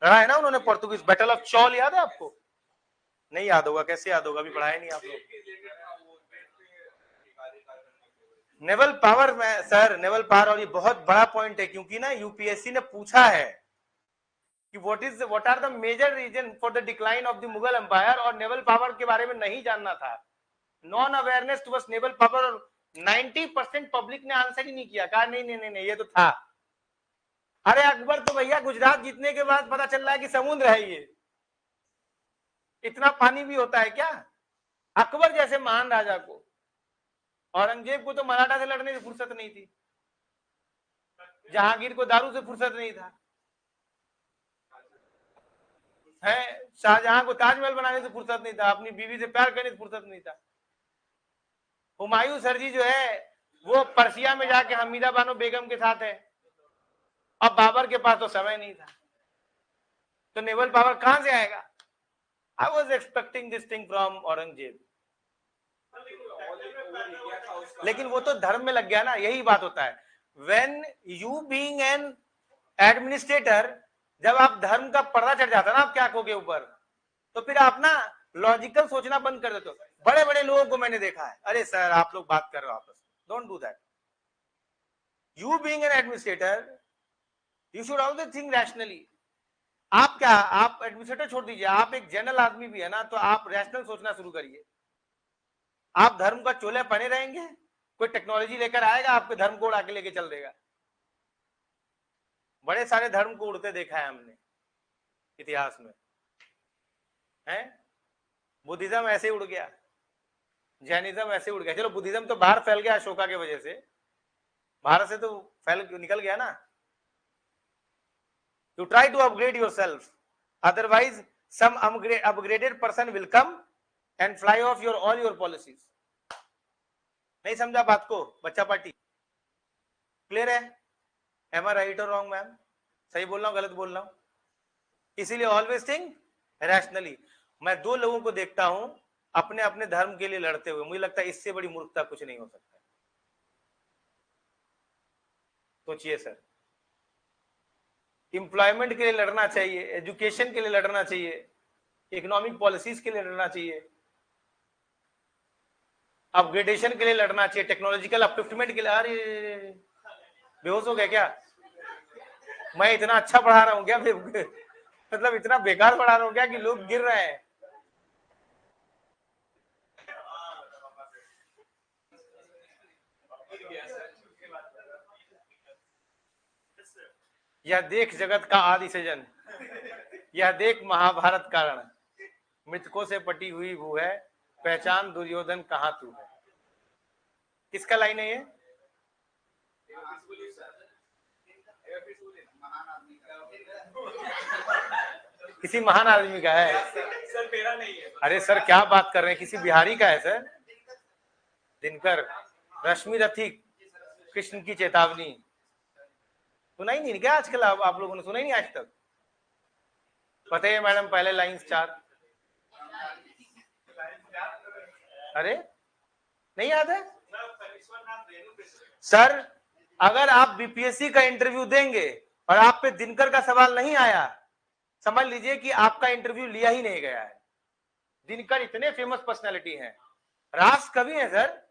Speaker 1: लड़ा है ना उन्होंने पोर्तुगीज। बैटल ऑफ चौल याद है आपको? नहीं याद होगा, कैसे याद होगा, अभी पढ़ाया नहीं आप लोग। नेवल पावर में सर, नेवल पावर, और ये बहुत बड़ा पॉइंट है क्योंकि ना यूपीएससी ने पूछा है कि what are the major reason for the decline of the Mughal empire, और नेवल पावर के बारे में नहीं जानना था, non awareness towards naval power. 90% public ने आंसर ही नहीं किया, कहा नहीं नहीं नहीं, नहीं ये तो था। अरे अकबर तो भैया गुजरात जीतने के बाद पता चल रहा है कि समुद्र है ये, इतना पानी भी होता है क्या? अकबर जैसे महान राजा को, औरंगजेब को तो मराठा से लड़ने की फुर्सत नहीं थी, जहांगीर को दारू से फुर्सत नहीं था, है शाहजहां को ताजमहल बनाने से फुर्सत नहीं था, अपनी बीवी से प्यार करने से फुर्सत नहीं था। हुमायूं सर जी जो है वो पर्सिया में जाके हमीदा बानो बेगम के साथ है, अब बाबर के पास तो समय नहीं था, तो नेवल पावर कहां से आएगा? I was expecting this thing from Aurangzeb, लेकिन वो तो धर्म में लग गया ना, यही बात होता है। When you being an administrator, जब आप धर्म का पर्दा चढ़ जाता है ना आपकी आंखों के ऊपर, तो फिर आप ना लॉजिकल सोचना बंद कर देते हो। बड़े बड़े लोगों को मैंने देखा है, अरे सर आप लोग बात कर रहे हो आपस, don't do that. You being an administrator, you should also think rationally. आप क्या, आप एडमिनिस्ट्रेटर छोड़ दीजिए, आप एक जनरल आदमी भी है ना, तो आप रैशनल सोचना शुरू करिए। आप धर्म का चोले पहने रहेंगे, कोई टेक्नोलॉजी लेकर आएगा आपके धर्म को उड़ा के लेके चल देगा। बड़े सारे धर्म को उड़ते देखा है हमने इतिहास में, है? बुद्धिज्म ऐसे उड़ गया, जैनिज्म ऐसे उड़ गया। चलो बुद्धिज्म तो बाहर फैल गया अशोका की वजह से, भारत से तो फैल निकल गया ना। You try to upgrade yourself, otherwise some upgraded person will come and fly off all your policies. नहीं समझा बात को बच्चा पार्टी? क्लियर है? Am I right or wrong ma'am? सही बोल रहा हूँ, गलत बोल रहा हूँ? इसीलिए ऑलवेज थिंक रैशनली। मैं दो लोगों को देखता हूं अपने अपने धर्म के लिए लड़ते हुए, मुझे लगता है इससे बड़ी मूर्खता कुछ नहीं हो सकता। सोचिए सर, एम्प्लॉयमेंट के लिए लड़ना चाहिए, एजुकेशन के लिए लड़ना चाहिए, इकोनॉमिक पॉलिसीज के लिए लड़ना चाहिए, अपग्रेडेशन के लिए लड़ना चाहिए, टेक्नोलॉजिकल अपलिफ्टमेंट के लिए। अरे बेहोश हो गया क्या? मैं इतना अच्छा पढ़ा रहा हूं क्या? मतलब इतना बेकार पढ़ा रहा हूं क्या कि लोग गिर रहे हैं? यह देख जगत का आदि सृजन, यह देख महाभारत कारण, मृतकों से पटी हुई वो है, पहचान दुर्योधन कहां तू है। किसका लाइन है ये? किसी महान आदमी का है
Speaker 2: सर, मेरा नहीं है।
Speaker 1: अरे सर क्या बात कर रहे हैं, किसी बिहारी का है सर। दिनकर, रश्मि रथी, कृष्ण की चेतावनी। सुना ही नहीं क्या आजकल? आप लोगों ने सुना ही नहीं आज तक? पता है मैडम, पहले लाइंस 4। अरे नहीं याद है सर? अगर आप बीपीएससी का इंटरव्यू देंगे और आप पे दिनकर का सवाल नहीं आया, समझ लीजिए कि आपका इंटरव्यू लिया ही नहीं गया है। दिनकर इतने फेमस पर्सनालिटी हैं, राष्ट्र कवि हैं सर।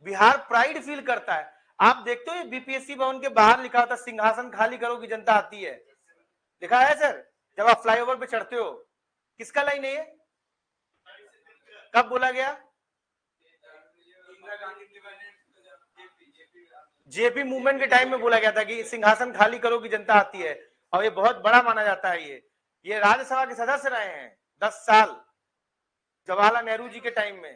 Speaker 1: बिहार प्राइड फील करता है। आप देखते हो ये बीपीएससी भवन के बाहर लिखा होता, सिंहासन खाली करो कि जनता आती है, लिखा है सर। जब आप फ्लाईओवर पे चढ़ते हो, किसका लाइन है ये? कब बोला गया? जेपी मूवमेंट के टाइम में बोला गया था कि सिंहासन खाली करो कि जनता आती है। और ये बहुत बड़ा माना जाता है। ये राज्यसभा के सदस्य रहे हैं 10 साल, जवाहरलाल नेहरू जी के टाइम में,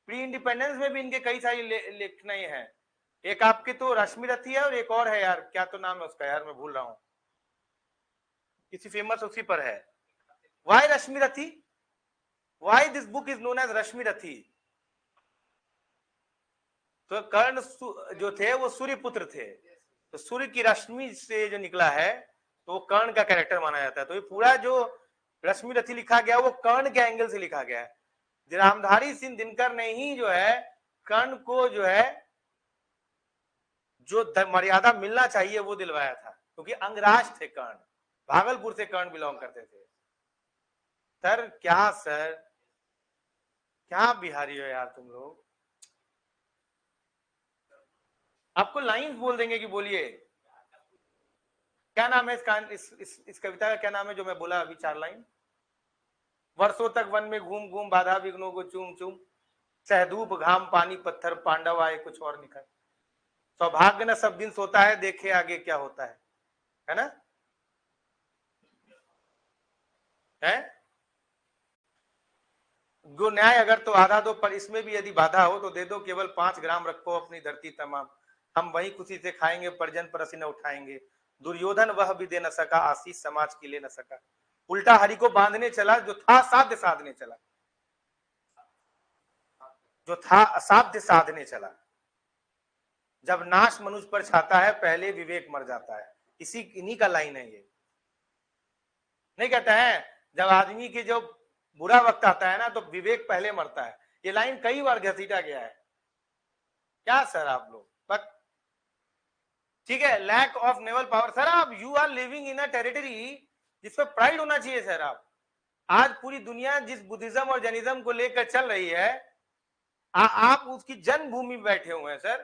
Speaker 1: प्री इंडिपेंडेंस में भी इनके कई सारी लेखनाएं हैं। एक आपके तो रश्मि रथी है और एक और है यार, क्या तो नाम है उसका यार, मैं भूल रहा हूं, किसी फेमस उसी पर है। Why Rashmirathi, why this book is known as Rashmirathi? तो कर्ण जो थे वो सूर्य पुत्र थे, तो सूर्य की रश्मि से जो निकला है तो वो कर्ण का कैरेक्टर माना जाता है। तो ये पूरा जो रश्मि रथी लिखा गया वो कर्ण के एंगल से लिखा गया है। रामधारी सिंह दिनकर ने ही जो है कर्ण को जो है जो मर्यादा मिलना चाहिए वो दिलवाया था, क्योंकि अंगराज थे कर्ण, भागलपुर से कर्ण बिलोंग करते थे। सर क्या सर, क्या बिहारी हो यार तुम लोग, आपको लाइंस बोल देंगे कि बोलिए। क्या नाम है इस कविता का क्या नाम है जो मैं बोला अभी 4 लाइन? वर्षों तक वन में घूम घूम बाधा विघ्नों को चूम चूम, सहधूप घाम पानी पत्थर पांडव आए कुछ और निकल, सौभाग्य न सब दिन सोता है देखे आगे क्या होता है ना? है जो न्याय अगर तो आधा दो, पर इसमें भी यदि बाधा हो तो दे दो, केवल 5 ग्राम रखो अपनी धरती तमाम, हम वही खुशी से खाएंगे परजन परसी न उठाएंगे, दुर्योधन वह भी दे न सका आशीष समाज की ले न सका, उल्टा हरि को बांधने चला जो था साध्य साधने चला, जो था असाध्य साधने चला, जब नाश मनुष्य पर छाता है पहले विवेक मर जाता है। इन्हीं का लाइन है ये। नहीं कहता है जब आदमी के जो बुरा वक्त आता है ना तो विवेक पहले मरता है, ये लाइन कई बार घसीटा गया है। क्या सर आप लोग ठीक है, lack of naval power. Sir आप you are living in a territory जिसपे प्राइड होना चाहिए सर। आप आज पूरी दुनिया जिस बुद्धिज्म और जैनिज्म को लेकर चल रही है, आप उसकी जन्मभूमि में बैठे हुए हैं सर।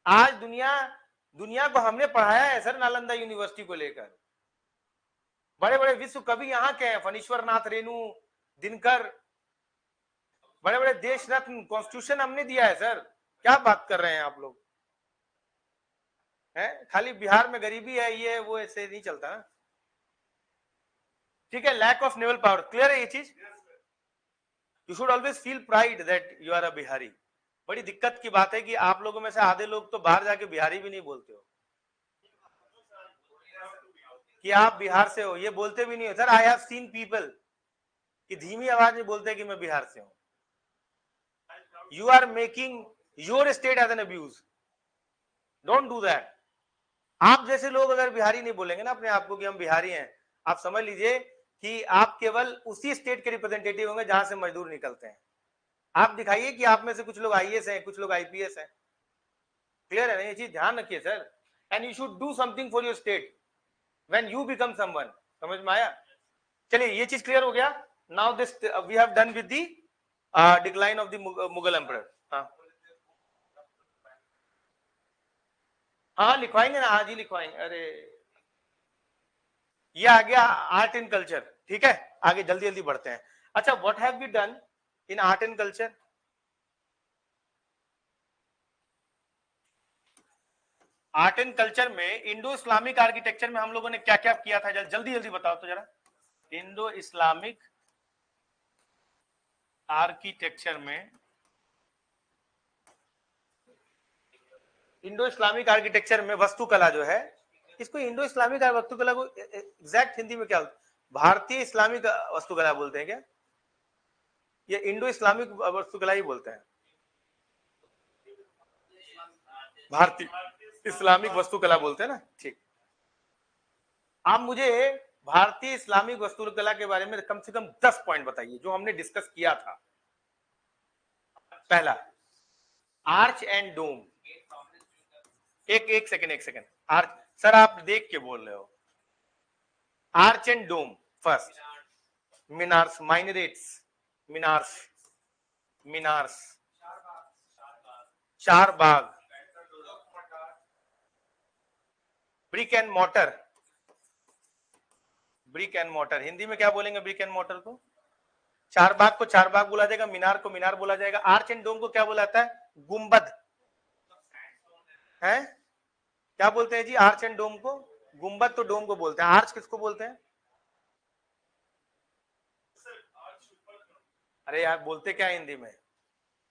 Speaker 1: आज दुनिया को हमने पढ़ाया है सर, नालंदा यूनिवर्सिटी को लेकर। बड़े बड़े विश्व कवि यहाँ के हैं, फणीश्वर नाथ रेणु, दिनकर, बड़े बड़े देश रत्न, कॉन्स्टिट्यूशन हमने दिया है सर। क्या बात कर रहे हैं आप लोग? है खाली बिहार में गरीबी है ये वो, ऐसे नहीं चलता ना। ठीक है, lack of naval power, clear है ये चीज? You should always feel pride that you are a Bihari. बड़ी दिक्कत की बात है कि आप लोगों में से आधे लोग तो बाहर जाके बिहारी भी नहीं बोलते हो कि आप बिहार से हो, ये बोलते भी नहीं हो sir. I have seen people कि धीमी आवाज में बोलते हैं कि मैं बिहार से हूं। You are making your state as an abuse, don't do that. आप जैसे लोग अगर बिहारी नहीं बोलेंगे ना अपने आप को कि हम बिहारी हैं, आप समझ लीजिए कि आप केवल उसी स्टेट के रिप्रेजेंटेटिव होंगे जहां से मजदूर निकलते हैं। आप दिखाइए कि आप में से कुछ लोग आईएएस हैं, कुछ लोग आईपीएस हैं। क्लियर है ना ये चीज? ध्यान रखिए sir. And you should do something for your state when you become someone. समझ में आया? चलिए ये चीज क्लियर हो गया। Now this we have done with the decline of the Mughal emperor. हाँ लिखवाएंगे ना, आज ही लिखवाएंगे। अरे ये आ गया आर्ट एंड कल्चर। ठीक है, आगे जल्दी जल्दी बढ़ते हैं। अच्छा, what have we done in art and culture? Art and culture में इंडो इस्लामिक आर्किटेक्चर में हम लोगों ने क्या क्या किया था, जल्दी जल्दी बताओ तो जरा। इंडो इस्लामिक आर्किटेक्चर में, इंडो इस्लामिक आर्किटेक्चर में वास्तुकला जो है, इसको इंडो इस्लामिक वास्तुकला को एग्जैक्ट हिंदी में क्या भारतीय इस्लामिक वास्तुकला बोलते हैं क्या? ये इंडो इस्लामिक वास्तुकला ही बोलते हैं? भारतीय इस्लामिक वास्तुकला बोलते हैं ना। ठीक, आप मुझे भारतीय इस्लामिक वास्तुकला के बारे में कम से कम 10 पॉइंट बताइए जो हमने डिस्कस किया था। पहला, आर्च एंड डोम। एक सेकंड आर्च, सर आप देख के बोल रहे हो। Arch and dome first, minars, minarets, minars, minars, charbagh, brick and mortar. Brick and mortar Hindi में क्या बोलेंगे? ब्रिक एंड मोटर को चार बाग को चार बाग बोला जाएगा, मीनार को मीनार बोला जाएगा। आर्च एंड डोम को क्या बोला जाता है? गुंबद है। क्या बोलते हैं जी आर्च एंड डोम को? गुंबद तो डोम को बोलते हैं, आर्च किसको बोलते हैं? अरे यार बोलते क्या है हिंदी में?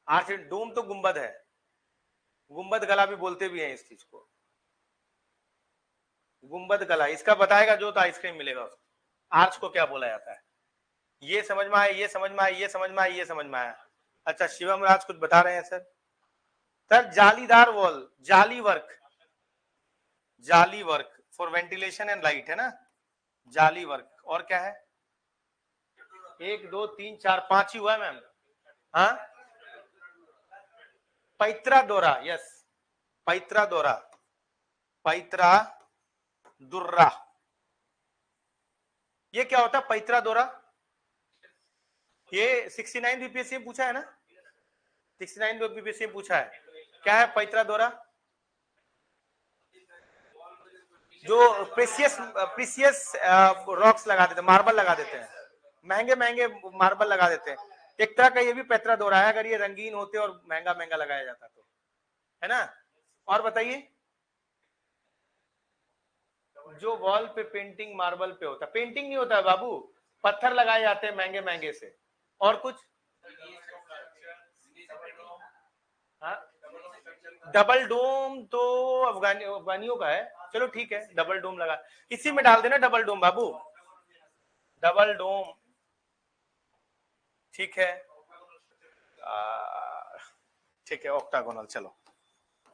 Speaker 1: आर्च डोम तो गुंबद है, गुंबद गला भी बोलते भी हैं इस चीज को, गुंबद गला। इसका बताएगा जो तो आइसक्रीम मिलेगा उसको। आर्च को क्या बोला जाता है? ये समझ में आया, ये समझ में आया, ये समझ में आया, ये समझ में आया। अच्छा शिवम राज कुछ बता रहे हैं सर। सर जालीदार वॉल, जाली वर्क, जाली work for ventilation and light है ना, जाली वर्क। और क्या है? 1 2 3 4 5 ही हुआ है मैम। हाँ पैत्रा दोरा, यस पैत्रा दोरा, पैत्रा दुर्रा। ये क्या होता है पैत्रा दोरा? ये 69 बीपीएससी में पूछा है ना, 69 बीपीएससी में पूछा है। क्या है पैत्रा दोरा? जो प्रेसियस प्रीसियस रॉक्स लगा देते हैं, मार्बल लगा देते हैं, महंगे महंगे मार्बल लगा देते हैं। एक तरह का ये भी पैत्रा दोरा है, अगर ये रंगीन होते और महंगा महंगा लगाया जाता तो, है ना। और बताइए, जो वॉल पे पेंटिंग मार्बल पे होता है, पेंटिंग नहीं होता है बाबू, पत्थर लगाए जाते हैं महंगे महंगे से। और कुछ? हाँ डबल डोम तो अफगानियों का है, चलो ठीक है डबल डोम लगा, इसी में डाल देना डबल डोम बाबू, डबल डोम ठीक है। ठीक है ऑक्टागोनल, चलो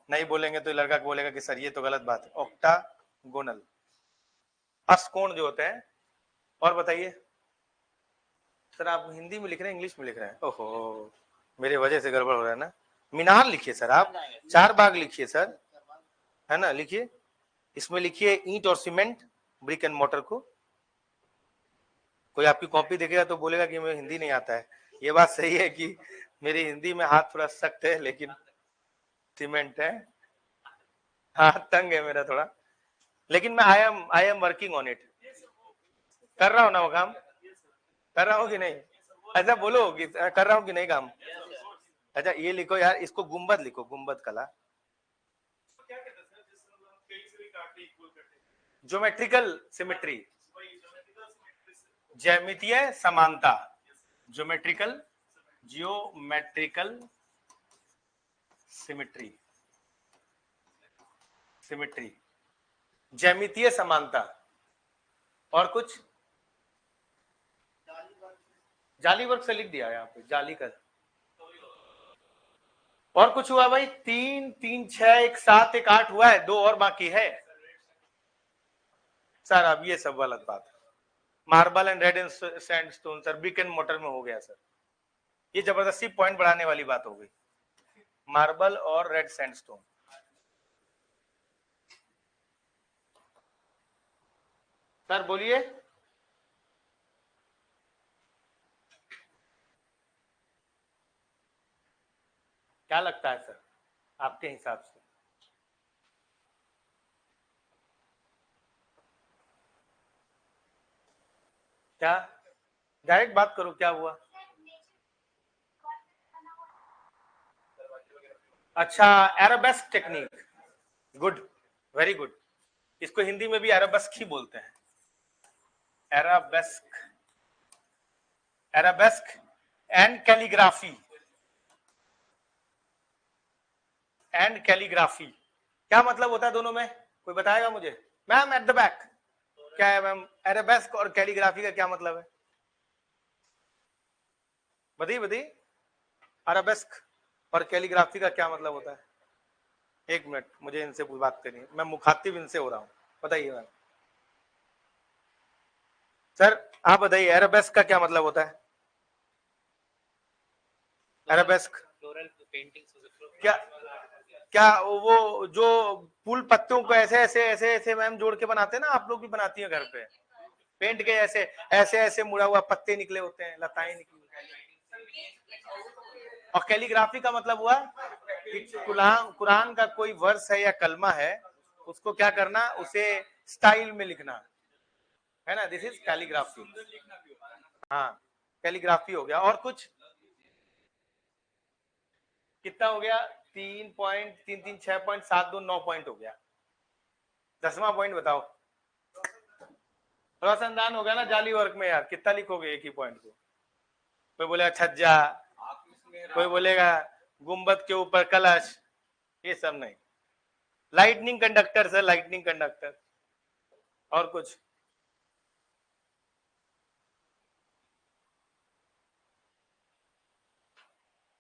Speaker 1: नहीं बोलेंगे तो लड़का बोलेगा कि सर ये तो गलत बात है। ऑक्टागोनल अष्टकोण जो होते हैं। और बताइए सर, आप हिंदी में लिख रहे हैं इंग्लिश में लिख रहे हैं? ओहो मेरे वजह से गड़बड़ हो रहा है ना। मीनार लिखिए सर, आप 4 बाग लिखिए सर, है ना, लिखिए। इसमें लिखिए ईंट और सीमेंट, ब्रिक एंड मोटर को। कोई आपकी कॉपी देखेगा तो बोलेगा कि मुझे हिंदी नहीं आता है। ये बात सही है कि मेरी हिंदी में हाथ थोड़ा सख्त है, लेकिन सीमेंट है, हाथ तंग है मेरा थोड़ा, लेकिन मैं I am working on it. कर रहा हूँ ना वो काम, कर रहा हूँ कि नहीं? ऐसा बोलो कि कर रहा हूँ कि नहीं काम। अच्छा ये लिखो यार, इसको गुंबद लिखो, गुंबद कला। ज्योमेट्रिकल सिमेट्री, ज्यामितीय समानता, ज्योमेट्रिकल, जियोमेट्रिकल सिमेट्री, सिमेट्री, ज्यामितीय समानता। और कुछ? जाली वर्क से लिख दिया यहाँ पे, जाली का। और कुछ हुआ भाई? 3 3 6 1 7 1 8 हुआ है, 2 और बाकी है सर। अब ये सब गलत बात है। Marble and red and sandstone sir brick and motor में हो गया सर, ये जबरदस्ती पॉइंट बढ़ाने वाली बात हो गई। मार्बल और रेड सैंडस्टोन। सर बोलिए, क्या लगता है सर आपके हिसाब से? क्या डायरेक्ट बात करो, क्या हुआ? अच्छा एराबेस्क टेक्निक, गुड, वेरी गुड। इसको हिंदी में भी एराबेस्क ही बोलते हैं, एराबेस्क, एराबेस्क एंड कैलीग्राफी, एंड कैलीग्राफी क्या मतलब होता है दोनों में? कोई बताएगा मुझे? मैम एट द बैक, क्या है मैम एराबेस्क और कैलीग्राफी का क्या मतलब है? बताइए बताइए, अराबेस्क और कैलीग्राफी का क्या मतलब होता है? एक मिनट, मुझे इनसे बात करनी है, मैं मुखातिब इनसे हो रहा हूँ, बताइए मैम। सर आप बताइए अराबेस्क का क्या मतलब होता है? अराबेस्क क्या, क्या वो जो फूल पत्तों को ऐसे ऐसे ऐसे ऐसे मैम जोड़ के बनाते हैं ना, आप लोग भी बनाती है घर पे, पेंट के ऐसे ऐसे ऐसे मुड़ा हुआ पत्ते निकले होते हैं, लताएं निकली। और कैलीग्राफी का मतलब हुआ कि कुरान का कोई वर्स है या कलमा है, उसको क्या करना, उसे स्टाइल में लिखना, है ना, दिस इज कैलीग्राफी। हाँ कैलीग्राफी हो गया। और कुछ? कितना हो गया? 3.33 6.72 9 पॉइंट हो गया। 10वां पॉइंट बताओ। थोड़ा सा अंदान हो गया ना जाली वर्क में यार, कितना लिखोगे एक ही पॉइंट को? कोई बोलेगा छज्जा,
Speaker 2: आप इसमें
Speaker 1: कोई बोलेगा गुंबद के ऊपर कलश, ये सब नहीं। Lightning conductor sir, lightning conductor. और कुछ?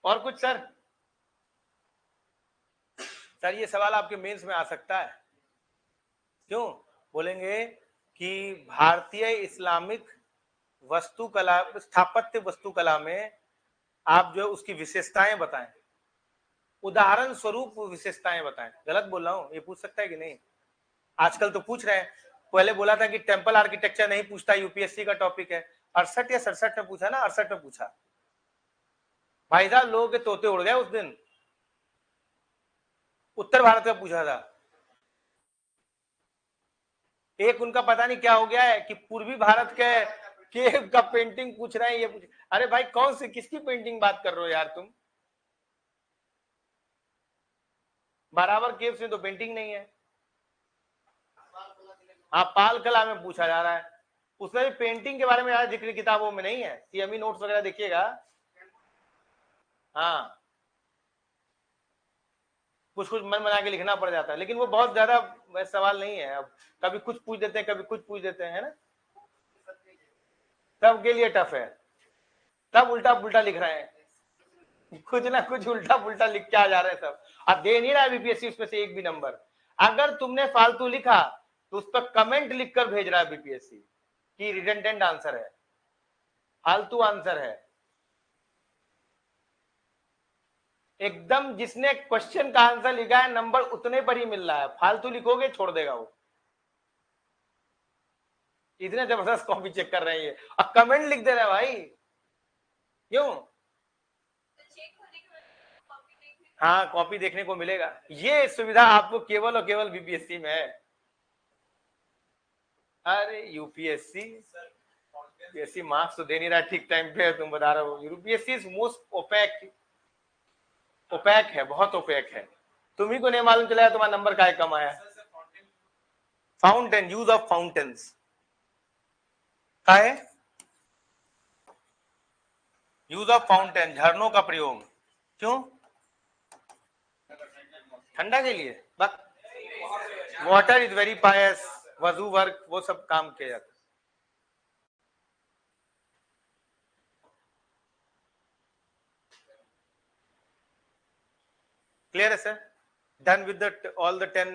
Speaker 1: और कुछ सर? सर ये सवाल आपके मेंस में आ सकता है। क्यों? बोलेंगे कि भारतीय इस्लामिक वास्तुकला, स्थापत्य वास्तुकला में आप जो उसकी विशेषताएं बताएं, उदाहरण स्वरूप विशेषताएं बताएं। गलत बोल रहा हूं? ये पूछ सकता है कि नहीं? आजकल तो पूछ रहे हैं, पहले बोला था कि टेम्पल आर्किटेक्चर नहीं पूछता, यूपीएससी का टॉपिक है। 68 या 67 में पूछा ना, 68 में पूछा। भाई साहब लोगों के तोते उड़ गए उस दिन। उत्तर भारत का पूछा था। एक उनका पता नहीं क्या हो गया है कि पूर्वी भारत के केव का पेंटिंग पूछ रहे हैं। ये पूछ, अरे भाई कौन सी किसकी पेंटिंग बात कर रहे हो यार तुम? बराबर केव से तो पेंटिंग नहीं है। हाँ, पाल कला में पूछा जा रहा है, उसमें भी पेंटिंग के बारे में ज्यादा जिक्र किताबों में नहीं है। सीएमई नोट्स वगैरह देखिएगा। हाँ, कुछ कुछ मन बना के लिखना पड़ जाता है, लेकिन वो बहुत ज्यादा वैसा सवाल नहीं है। अब कभी कुछ पूछ देते हैं, कभी कुछ पूछ देते हैं, है ना? सबके लिए टफ है, सब उल्टा पुल्टा लिख रहे हैं, कुछ ना कुछ उल्टा पुल्टा लिख के आ जा रहे हैं सब। अब दे नहीं रहा है बीपीएससी उसमें से एक भी नंबर। अगर तुमने फालतू लिखा तो उस पर कमेंट लिखकर भेज रहा है बीपीएससी कि रिडंडेंट आंसर है, फालतू आंसर है। एकदम जिसने क्वेश्चन का आंसर लिखा है नंबर उतने पर ही मिल रहा है, फालतू लिखोगे छोड़ देगा वो। इतने जबरदस्त कॉपी चेक कर रहे हैं और कमेंट लिख दे रहे हैं भाई। क्यों? हाँ, कॉपी देखने को मिलेगा। ये सुविधा आपको केवल और केवल बीपीएससी में है। अरे यूपीएससी यूपीएससी मार्क्स तो दे नहीं रहा ठीक टाइम पे, तुम बता रहे हो। UPSC is most opaque, opaque है, बहुत ओपैक है। तुम्ही को नहीं मालूम चला तुम्हारा नंबर काय कम आया। फाउंटेन, यूज ऑफ फाउंटेन्स का है, यूज ऑफ फाउंटेन, झरनों का प्रयोग। क्यों? ठंडा के लिए। वाटर इज वेरी पायस, वजू वर्क, वो सब काम किया जाता है। Clear है sir? Done with the all the 10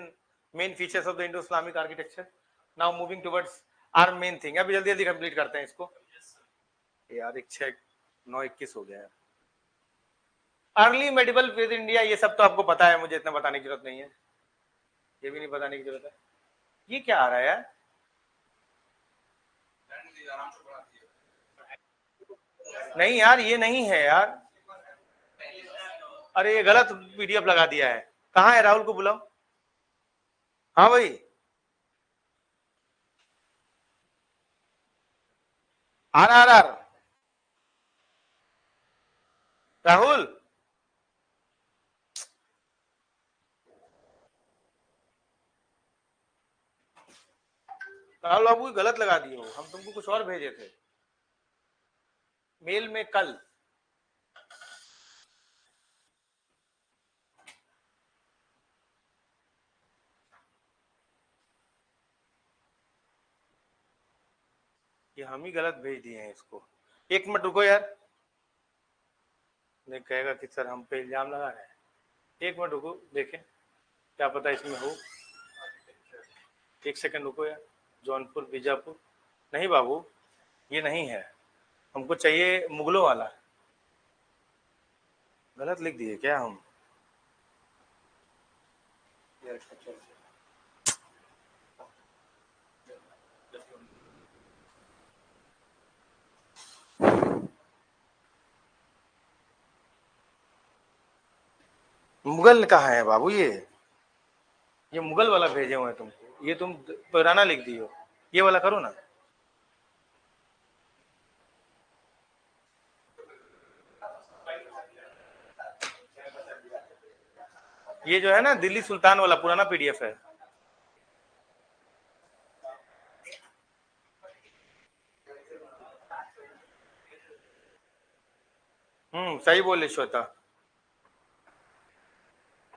Speaker 1: main features of the Indo-Islamic architecture. Now moving towards our main thing. अभी जल्दी जल्दी कंप्लीट करते हैं इसको। यार 9:21 हो गया है। अर्ली मेडिवल फेज इंडिया, ये सब तो आपको पता है, मुझे इतना बताने की जरूरत नहीं है। ये भी नहीं बताने की जरूरत है। ये क्या आ रहा है यार? नहीं यार, ये नहीं है यार। अरे ये गलत पीडीएफ लगा दिया है। कहाँ है? राहुल को बुलाओ। हाँ भाई, RRR राहुल, राहुल बाबू गलत लगा दिए हो, हम तुमको कुछ और भेजे थे मेल में कल। ये हम ही गलत भेज दिए हैं इसको। एक मिनट रुको यार, नहीं कहेगा कि सर हम पे इल्जाम लगा रहे हैं। एक मिनट रुको, देखें क्या पता इसमें हो। एक सेकंड रुको यार। जौनपुर बीजापुर, नहीं बाबू ये नहीं है, हमको चाहिए मुगलों वाला। गलत लिख दिए क्या हम? मुगल कहाँ है बाबू? ये मुगल वाला भेजे हुए हैं तुमको, ये तुम पुराना लिख दिए हो। ये वाला करो ना। ये जो है ना दिल्ली सुल्तान वाला पुराना पीडीएफ है। सही बोले श्वेता।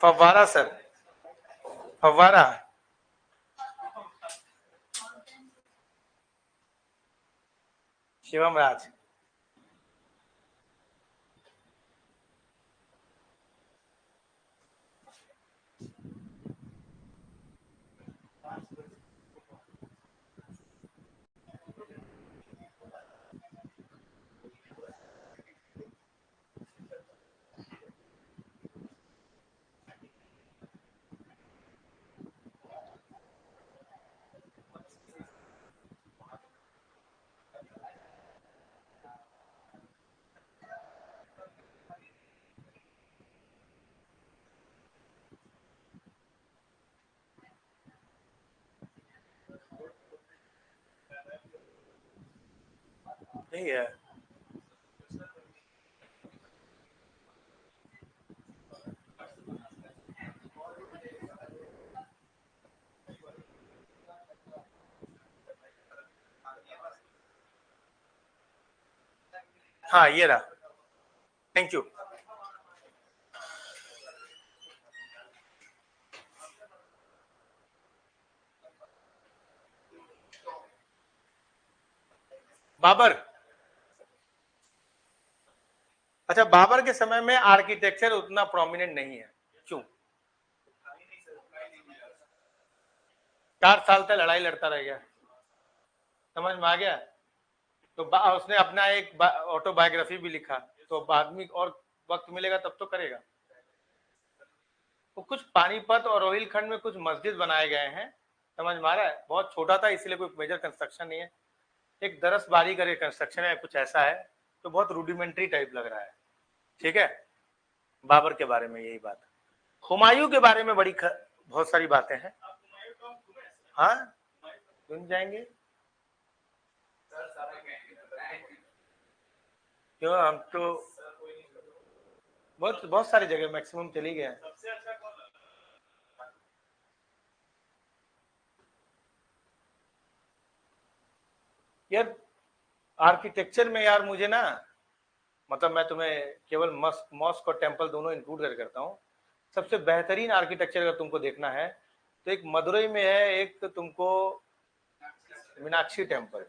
Speaker 1: फव्वारा सर, फव्वारा। शिवम राज। नहीं है। हाँ ये रहा, थैंक यू। बाबर। अच्छा, बाबर के समय में आर्किटेक्चर उतना प्रोमिनेंट नहीं है, क्यों? 4 साल तक लड़ाई लड़ता रह गया, समझ में आ गया। तो उसने अपना एक ऑटोबायोग्राफी भी लिखा, तो बाद में और वक्त मिलेगा तब तो करेगा। तो कुछ पानीपत और रोहिलखंड में कुछ मस्जिद बनाए गए हैं, समझ में आ रहा है। बहुत छोटा था इसलिए कोई मेजर कंस्ट्रक्शन नहीं है, एक दरस बारी का कंस्ट्रक्शन है, कुछ ऐसा है, तो बहुत रूडिमेंट्री टाइप लग रहा है। ठीक है, बाबर के बारे में यही बात। हुमायूं के बारे में बहुत सारी बातें हैं। हाँ सुन जाएंगे, क्यों, हम तो बहुत सारी जगह मैक्सिमम चली गए हैं। यार आर्किटेक्चर में यार मुझे ना, मतलब मैं तुम्हें केवल मॉस्क और टेम्पल दोनों इंक्लूड करता हूँ। सबसे बेहतरीन आर्किटेक्चर अगर तुमको देखना है तो एक मदुरई में है, एक तुमको मीनाक्षी टेम्पल,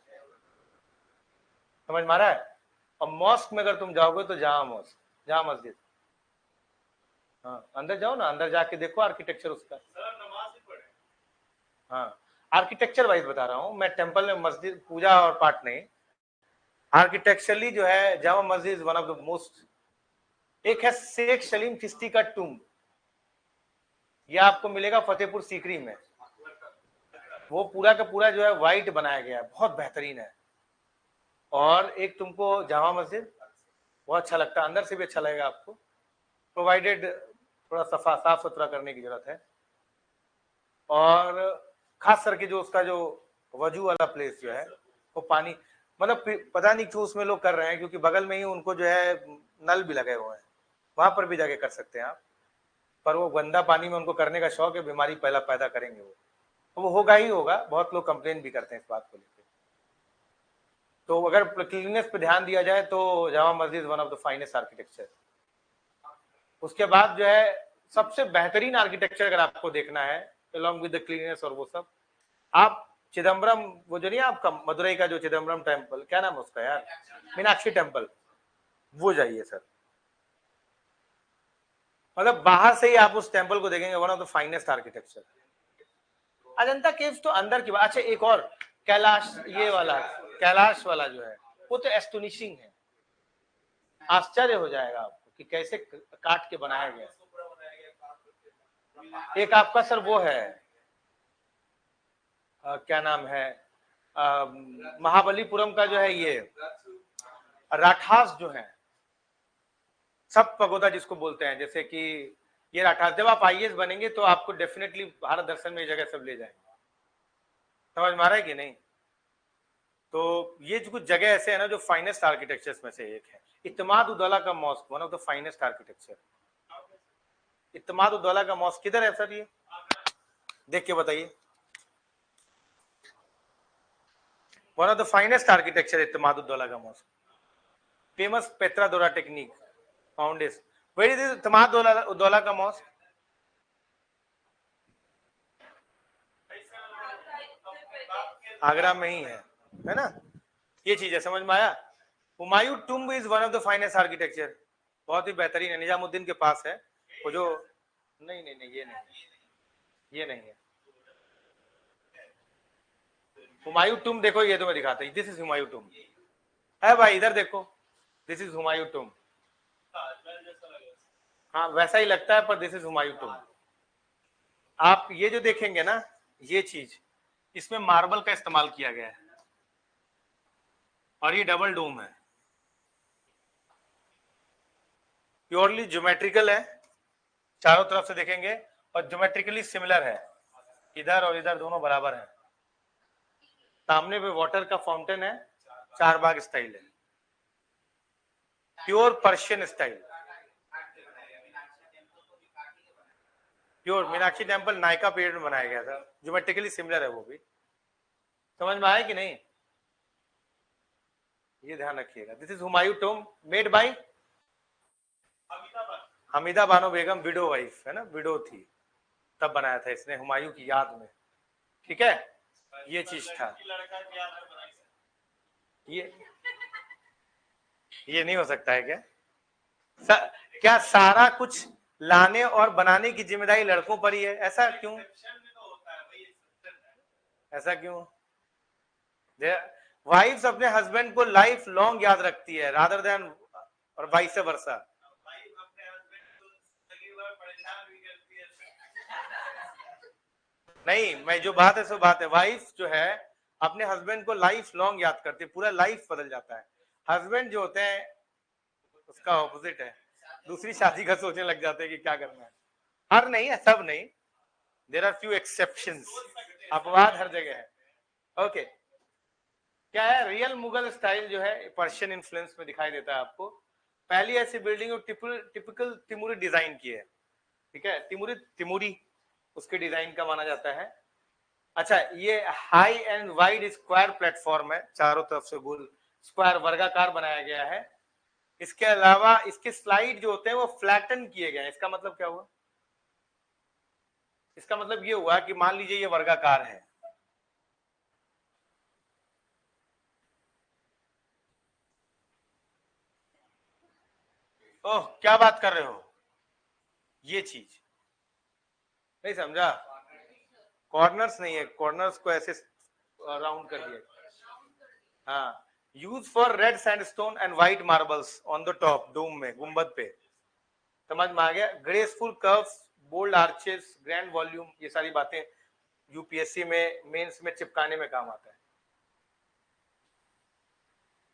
Speaker 1: समझ में आ रहा है। और मॉस्क में अगर तुम जाओगे तो जामा मॉस्क, जामा मस्जिद। हाँ अंदर जाओ ना, अंदर जाके देखो आर्किटेक्चर उसका। हाँ आर्किटेक्चर वाइज बता रहा हूँ मैं, टेम्पल में मस्जिद पूजा और पाठ नहीं, आर्किटेक्चरली जो है Jama Masjid one of the most. एक है शेख सलीम चिश्ती का टूम, यह आपको मिलेगा फतेहपुर सीकरी में। वो पूरा का पूरा जो है व्हाइट बनाया गया है, बहुत बेहतरीन है। और एक तुमको जामा मस्जिद बहुत अच्छा लगता है, अंदर से भी अच्छा लगेगा आपको, प्रोवाइडेड थोड़ा साफ सुथरा करने की जरूरत है। और खास करके जो उसका जो वजू वाला प्लेस जो है वो पानी, मतलब पता नहीं क्यों उसमें लोग कर रहे हैं, क्योंकि बगल में ही उनको जो है नल भी लगे हुए हैं, वहां पर भी जाके कर सकते हैं आप। पर वो गंदा पानी में उनको करने का शौक है, बीमारी पहला पैदा करेंगे वो, तो वो होगा ही होगा। बहुत लोग कंप्लेन भी करते हैं इस बात को लेकर। तो अगर क्लीननेस पे ध्यान दिया जाए तो Jama Masjid one of the finest architecture. उसके बाद जो है सबसे बेहतरीन आर्किटेक्चर अगर आपको देखना है अलॉन्ग विद द क्लीननेस और वो सब, आप चिदम्बरम, वो जो नहीं आपका मदुरई का जो चिदम्बरम टेम्पल, क्या नाम है उसका यार, मीनाक्षी टेम्पल, वो जाइए सर। मतलब बाहर से ही आप उस टेम्पल को देखेंगे, one of the finest architecture. Ajanta caves तो अंदर की बात। अच्छा एक और कैलाश, ये वाला कैलाश वाला जो है वो तो एस्टोनिशिंग है, आश्चर्य हो जाएगा आपको कि कैसे काट के बनाया गया। एक आपका सर वो है क्या नाम है, महाबलीपुरम का जो है ये राठास जो है, सब पगोदा जिसको बोलते हैं, जैसे कि ये राठास। जब आप आईएएस बनेंगे तो आपको डेफिनेटली भारत दर्शन में जगह सब ले जाएंगे, समझ में आ रहा है कि नहीं। तो ये जो कुछ जगह ऐसे है ना जो फाइनेस्ट आर्किटेक्चर्स में से एक है। इत्तेमाद उद्दौला का mosque one of the finest architecture. Itimad Uddaula का मॉस्क किधर है सर, ये देख के बताइए। One of the finest architecture Itimad Uddaula का mosque, famous pietra dura technique, foundation. Where is Itimaddaula का मॉस्क? आगरा में ही है ना? ये चीज है, समझ में आया? Humayun tomb is one of the finest architecture, बहुत ही बेहतरीन है, निजामुद्दीन के पास है वो जो। नहीं नहीं नहीं, ये नहीं है। हुमायूं टुम्ब देखो, ये तो मैं दिखाता हूँ, दिस इज हुमायूं टुम्ब है भाई, इधर देखो, दिस इज हुमायूं टुम्ब। हाँ वैसा ही लगता है, पर दिस इज हुमायूं टुम्ब। आप ये जो देखेंगे ना, ये चीज, इसमें मार्बल का इस्तेमाल किया गया है और ये डबल डोम है, प्योरली ज्योमेट्रिकल है, चारों तरफ से देखेंगे, और ज्योमेट्रिकली सिमिलर है, इधर और इधर दोनों बराबर है। सामने पे वाटर का फाउंटेन है, 4 बाग स्टाइल है, pure Persian style, pure. Meenakshi temple Nykaa period में बनाया गया था, ज्योमेट्रिकली सिमिलर है वो भी। समझ में आया कि नहीं? ये ध्यान रखिएगा। This is Humayun tomb made by Hamida Bano Begum, widow wife है ना, विडो थी तब बनाया था इसने हुमायूं की याद में, ठीक है? ये चीज था। ये नहीं हो सकता है क्या? क्या सारा कुछ लाने और बनाने की जिम्मेदारी लड़कों पर ही है? ऐसा क्यों? ऐसा क्यों? वाइफ्स अपने हस्बैंड को लाइफ लॉन्ग याद रखती है, रादर देन और वाइस वर्सा। नहीं, मैं जो बात है सो बात है। वाइफ जो है अपने हस्बैंड को लाइफ लॉन्ग याद करती है, पूरा लाइफ बदल जाता है। हस्बैंड जो होते हैं उसका ऑपोजिट है, दूसरी शादी का सोचने लग जाते हैं कि क्या करना है। हर नहीं है, सब नहीं, देयर आर फ्यू एक्सेप्शंस, अपवाद हर जगह है। ओके, क्या है? रियल मुगल स्टाइल जो है पर्शियन इन्फ्लुएंस में दिखाई देता है आपको। पहली ऐसी बिल्डिंग टिपिकल तिमूरी डिजाइन की है, ठीक है? तिमूरी उसके डिजाइन का माना जाता है। अच्छा, ये high and wide square platform है, चारों तरफ से गोल स्क्वायर वर्गाकार बनाया गया है। इसके अलावा इसके स्लाइड जो होते हैं वो फ्लैटन किए गए हैं। इसका मतलब क्या हुआ? इसका मतलब ये हुआ कि मान लीजिए ये वर्गाकार है, ओह क्या बात कर रहे हो, ये चीज नहीं समझा? कॉर्नर्स नहीं है, कॉर्नर्स को ऐसे राउंड कर दिया। हाँ, use for red sandstone and white marbles on the top dome में, गुंबद पे। समझ में आ गया? Graceful curves, bold arches, grand volume, ये सारी बातें यूपीएससी में मेंस में चिपकाने में काम आता है।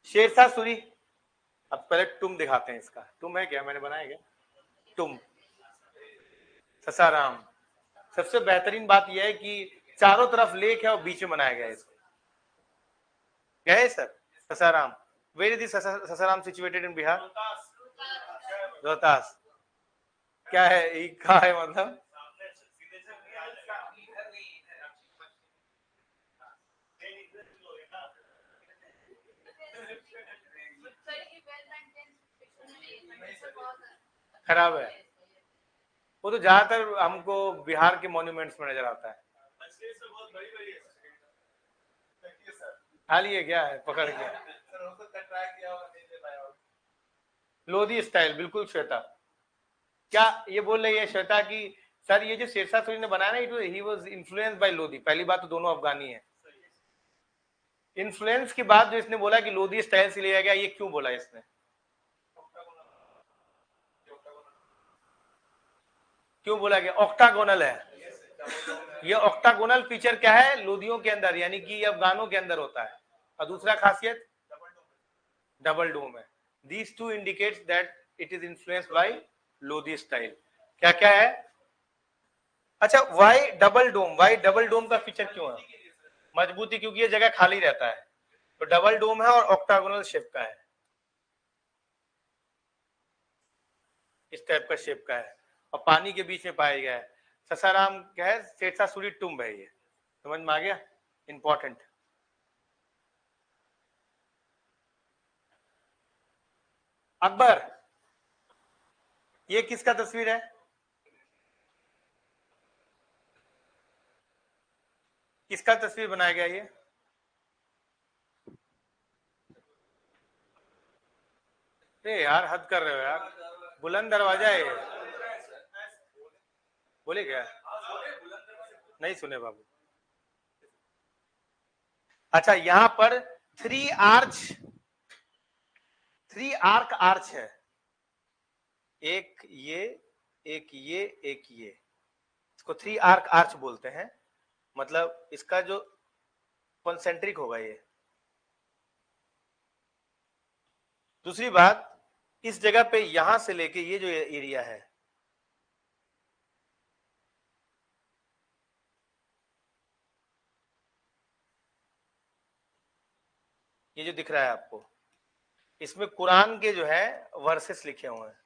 Speaker 1: शेरशाह सूरी, अब पहले तुम दिखाते हैं इसका। तुम है क्या? मैंने बनाया क्या? तुम ससाराम। सबसे बेहतरीन बात यह है कि चारों तरफ लेक है और बीच में बनाया गया है इसको। गए sir Sasaram? Where is Sasaram situated in Bihar? Rohtas. क्या है कहा है मतलब? खराब है वो तो, ज्यादातर हमको बिहार के मॉन्यूमेंट्स में नजर आता है। खाली है क्या है पकड़ के? लोधी स्टाइल, बिल्कुल श्वेता। क्या ये बोल रही है श्वेता कि सर ये जो शेरशाह सूरी ने बनाया ना, it he was influenced by Lodhi? पहली बात तो दोनों अफगानी है। इन्फ्लुएंस की बात जो इसने बोला कि लोधी स्टाइल से लिया गया, ये क्यों बोला इसने? क्यों बोला गया? ऑक्टागोनल है ये। ऑक्टागोनल फीचर क्या है? लोधियों के अंदर, यानी कि अफगानों के अंदर होता है। और दूसरा खासियत डबल डोम है। These two indicates that it is influenced by Lodhi style. क्या क्या है? अच्छा, वाई डबल डोम? वाई डबल डोम का फीचर क्यों है? मजबूती, क्योंकि ये जगह खाली रहता है, तो डबल डोम है और ऑक्टागोनल शेप का है, इस टाइप का शेप का है, और पानी के बीच में पाया गया है। ससाराम क्या है? शेरशाह सूरी टुम्ब है ये। समझ में आ गया? इंपॉर्टेंट। अकबर, ये किसका तस्वीर है? किसका तस्वीर बनाया गया ये? अरे यार हद कर रहे हो यार, बुलंद दरवाजा है ये। बोले क्या? नहीं सुने बाबू। अच्छा, यहां पर 3 आर्क आर्च है, एक ये, एक ये, एक ये, इसको 3 आर्क आर्च बोलते हैं। मतलब इसका जो कॉन्सेंट्रिक होगा ये। दूसरी बात, इस जगह पे यहां से लेके ये जो एरिया है, ये जो दिख रहा है आपको, इसमें कुरान के जो है वर्सेस लिखे हुए हैं।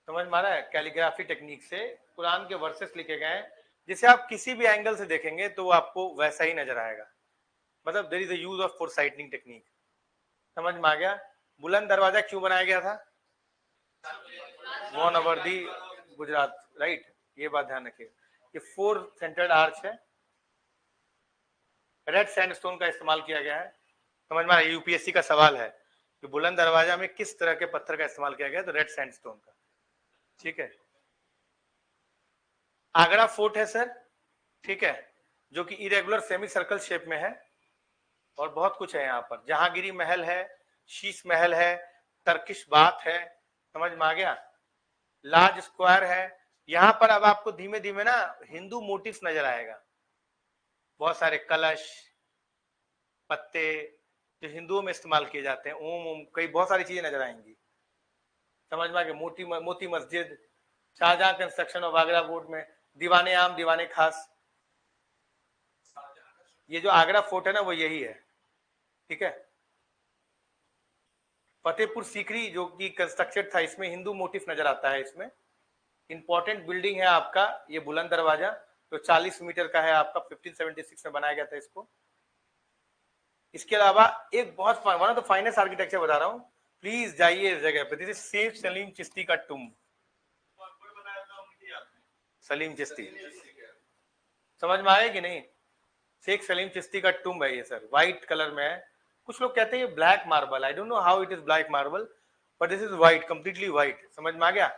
Speaker 1: समझ में आ रहा है? कैलीग्राफी टेक्निक से कुरान के वर्सेस लिखे गए हैं, जिसे आप किसी भी एंगल से देखेंगे तो आपको वैसा ही नजर आएगा। मतलब there is a use of foreshortening technique. समझ में आ गया? बुलंद दरवाजा क्यों बनाया गया था? One over the Gujarat, right. ये बात ध्यान रखिए। ये 4 सेंटर्ड आर्च है, रेड सैंडस्टोन का इस्तेमाल किया गया है। समझ में आ रहा है? यूपीएससी का सवाल है कि बुलंद दरवाजा में किस तरह के पत्थर का इस्तेमाल किया गया, तो रेड सैंडस्टोन का। ठीक है। आगरा फोर्ट है सर, ठीक है, जो कि इरेगुलर सेमी सर्कल शेप में है, और बहुत कुछ है यहाँ पर। जहांगीरी महल है, शीश महल है, टर्किश बाथ है। समझ में आ गया? लार्ज स्क्वायर है। यहाँ पर अब आपको धीमे धीमे ना हिंदू मोटिव्स नजर आएगा। बहुत सारे कलश, पत्ते जो हिंदुओं में इस्तेमाल किए जाते हैं, ओम ओम, कई बहुत सारी चीजें नजर आएंगी। समझ में आ गया? Moti Masjid, Shahjahan construction of Agra fort में दीवाने आम दीवाने खास। ये जो आगरा फोर्ट है ना वो यही है, ठीक है। फतेहपुर सीकरी जो कि कंस्ट्रक्टेड था, इसमें हिंदू मोटिव नजर आता है। इसमें इंपॉर्टेंट बिल्डिंग है आपका ये बुलंद दरवाजा, जो 40 मीटर का है आपका, 1576 में बनाया गया था इसको। इसके अलावा एक बहुत one of the finest architecture बता रहा हूँ, प्लीज जाइए इस जगह पे। दिस इज शेख सलीम चिश्ती का टुम। सलीम चिश्ती, समझ में आया कि नहीं? शेख सलीम चिश्ती का टुम है ये सर, व्हाइट कलर में है। कुछ लोग कहते हैं ये black marble, I don't know how it is black marble, but this is white, completely white. समझ में आ गया?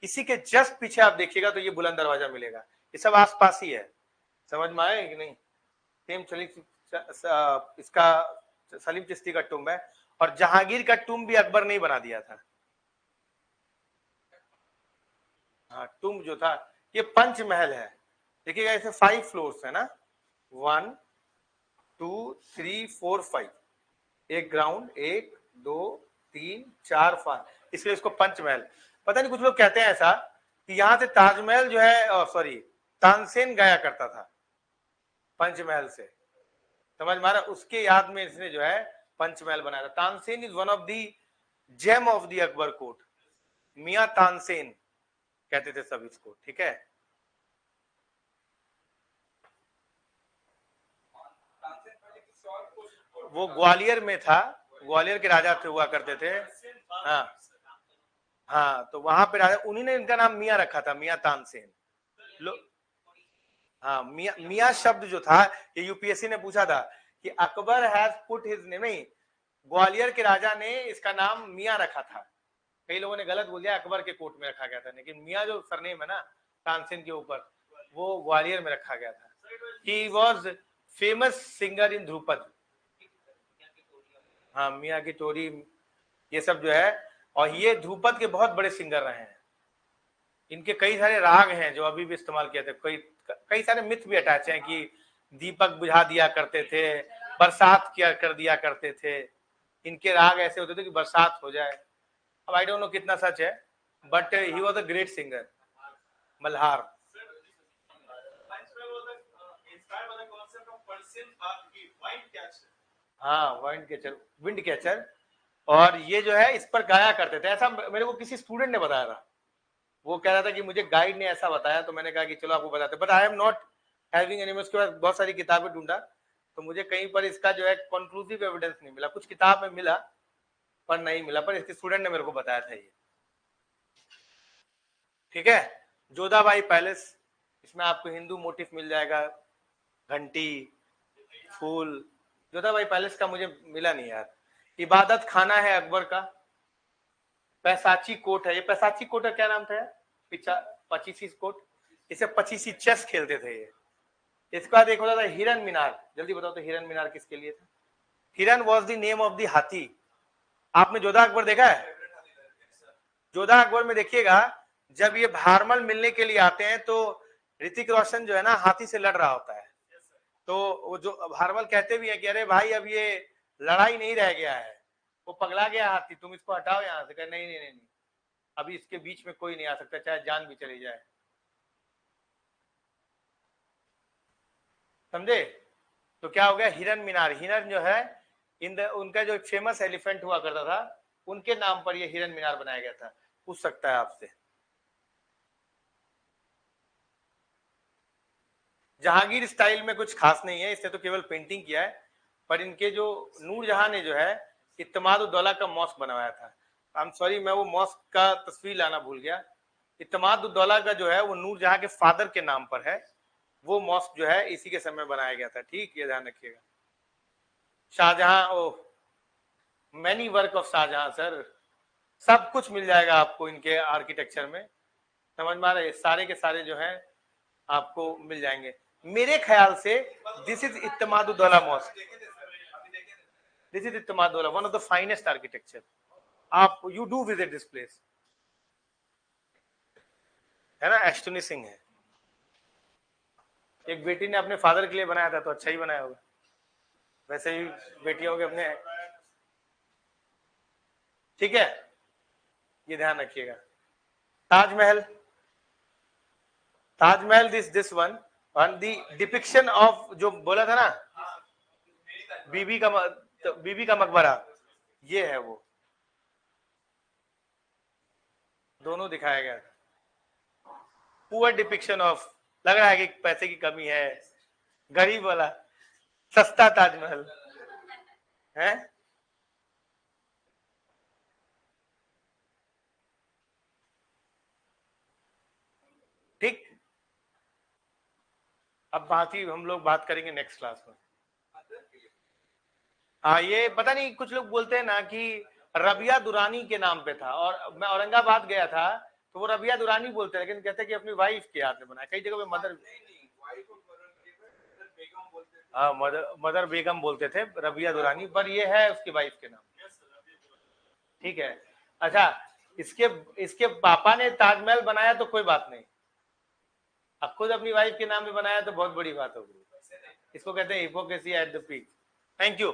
Speaker 1: इसी के जस्ट पीछे आप देखिएगा तो ये बुलंद दरवाजा मिलेगा। ये सब आसपास ही है। समझ में आया कि नहीं? सेम इसका सलीम चिश्ती का टुम है। और जहांगीर का टुम भी अकबर ने ही बना दिया था। हाँ, टुम जो था, ये पंचमहल है। देखिएगा इसे 5 फ्लोर्स है ना, 1 2 3 4 5, एक ग्राउंड, 1 2 3 4 5, इसलिए इसको पंचमहल। पता नहीं कुछ लोग कहते हैं ऐसा कि यहां से ताजमहल जो है, सॉरी, तानसेन गया करता था पंचमहल से। समझ मारा? उसके याद में इसने जो है पंचमहल बनाया था। Tansen is one of the gem of the Akbar court. Miyan Tansen कहते थे सब इसको, ठीक है। वो ग्वालियर में था, ग्वालियर के राजा थे, हुआ करते थे। हाँ हाँ, तो वहां पे राजा, उन्हीं ने इनका नाम मियां रखा था, मियां तानसेन। हाँ, मियां शब्द जो था, ये यूपीएससी ने पूछा था कि Akbar has put his name, नहीं, ग्वालियर के राजा ने इसका नाम मियां रखा था। कई लोगों ने गलत बोल दिया, अकबर के कोर्ट में रखा गया था, लेकिन मियां जो सरनेम है ना तानसेन के ऊपर, वो ग्वालियर में रखा गया था। He was famous singer in Dhrupad. हाँ, मियां की टोरी, ये सब जो है, और ये ध्रुपद के बहुत बड़े सिंगर रहे हैं। इनके कई सारे राग हैं जो अभी भी इस्तेमाल किए थे। कई सारे मिथ भी अटैच हैं कि दीपक बुझा दिया करते थे, बरसात किया कर दिया करते थे। इनके राग ऐसे होते थे कि बरसात हो जाए। अब आई डोंट नो कितना सच है, but he was a great singer. Malhar. हाँ, विंड कैचर। और ये जो है इस पर गाया करते थे, ऐसा मेरे को किसी स्टूडेंट ने बताया था। वो कह रहा था कि मुझे गाइड ने ऐसा बताया, तो मैंने कहा कि चलो आपको बताते, but I am not having any. उसके बाद बहुत सारी किताबें ढूंढा, तो मुझे कहीं पर इसका जो है कंक्लूसिव एविडेंस नहीं मिला। कुछ किताब में मिला, पर नहीं मिला, पर इसके स्टूडेंट ने मेरे को बताया था ये। ठीक है, जोधाबाई पैलेस, इसमें आपको हिंदू मोटिव मिल जाएगा, घंटी, फूल। जोधाबाई पैलेस का मुझे मिला नहीं यार। इबादत खाना है अकबर का। पैसाची कोट है, ये पैसाची कोट का क्या नाम था यार? पचीसी कोट, इसे पचीसी चेस खेलते थे ये। इसके बाद एक होता था हिरन मीनार, जल्दी बताओ तो हिरन मीनार किसके लिए था? हिरन was the name of the हाथी। आपने जोधा अकबर देखा है? जोधा अकबर में देखिएगा, जब ये भारमल मिलने के लिए आते हैं तो ऋतिक रोशन जो है ना हाथी से लड़ रहा होता है, तो वो जो भारमल कहते भी है कि अरे भाई अब ये लड़ाई नहीं रह गया है, वो पगला गया हाथी, तुम इसको हटाओ यहाँ से। कहे नहीं नहीं नहीं, अभी इसके बीच में कोई नहीं आ सकता, चाहे जान भी चली जाए। समझे? तो क्या हो गया, हिरन मीनार। हिरन जो है उनका जो फेमस एलिफेंट हुआ करता था, उनके नाम पर यह हिरन मीनार बनाया गया था। पूछ सकता है आपसे। जहांगीर स्टाइल में कुछ खास नहीं है, इसने तो केवल पेंटिंग किया है, पर इनके जो नूरजहां ने जो है इत्तेमाद-उद-दौला का मॉस्क बनवाया था। आई एम सॉरी, मैं वो मॉस्क का तस्वीर लाना भूल गया। इत्तेमाद-उद-दौला का जो है वो नूरजहां के फादर के नाम पर है, वो मॉस्क जो है इसी के समय बनाया गया था। ठीक, ये ध्यान रखिएगा। Shahjahan, oh many work of Shahjahan sir, सब कुछ मिल जाएगा आपको इनके आर्किटेक्चर में। समझ में आ रहा है? सारे के सारे जो है आपको मिल जाएंगे मेरे ख्याल से। This is Itimad ud Daula mosque, this is Itimad ud Daula, one of the finest architecture. आप you do visit this place, है ना? एस्टोनिशिंग है। एक बेटी ने अपने फादर के लिए बनाया था, तो अच्छा ही बनाया होगा। वैसे ही बेटियों के अपने, ठीक है, ये ध्यान रखिएगा। Taj Mahal, Taj Mahal this one on the depiction of, जो बोला था ना बीबी का मकबरा, ये है वो, दोनों दिखाया गया। पुअर डिपिक्शन ऑफ, लग रहा है कि पैसे की कमी है, गरीब वाला सस्ता ताजमहल है। ठीक, अब बाकी हम लोग बात करेंगे नेक्स्ट क्लास में। हाँ, ये पता नहीं, कुछ लोग बोलते हैं ना कि रबिया दुरानी के नाम पे था, और मैं औरंगाबाद गया था तो वो रबिया दुरानी बोलते हैं, लेकिन कहते हैं कि अपनी वाइफ के हाथ में बनाया। कई जगह पे मदर, हाँ मदर बेगम बोलते थे रबिया दुरानी, पर ये है उसकी वाइफ के नाम। ठीक है, अच्छा, इसके इसके पापा ने ताजमहल बनाया तो कोई बात नहीं, अब खुद अपनी वाइफ के नाम पे बनाया तो बहुत बड़ी बात होगी। इसको कहते हैं hypocrisy at the peak. Thank you.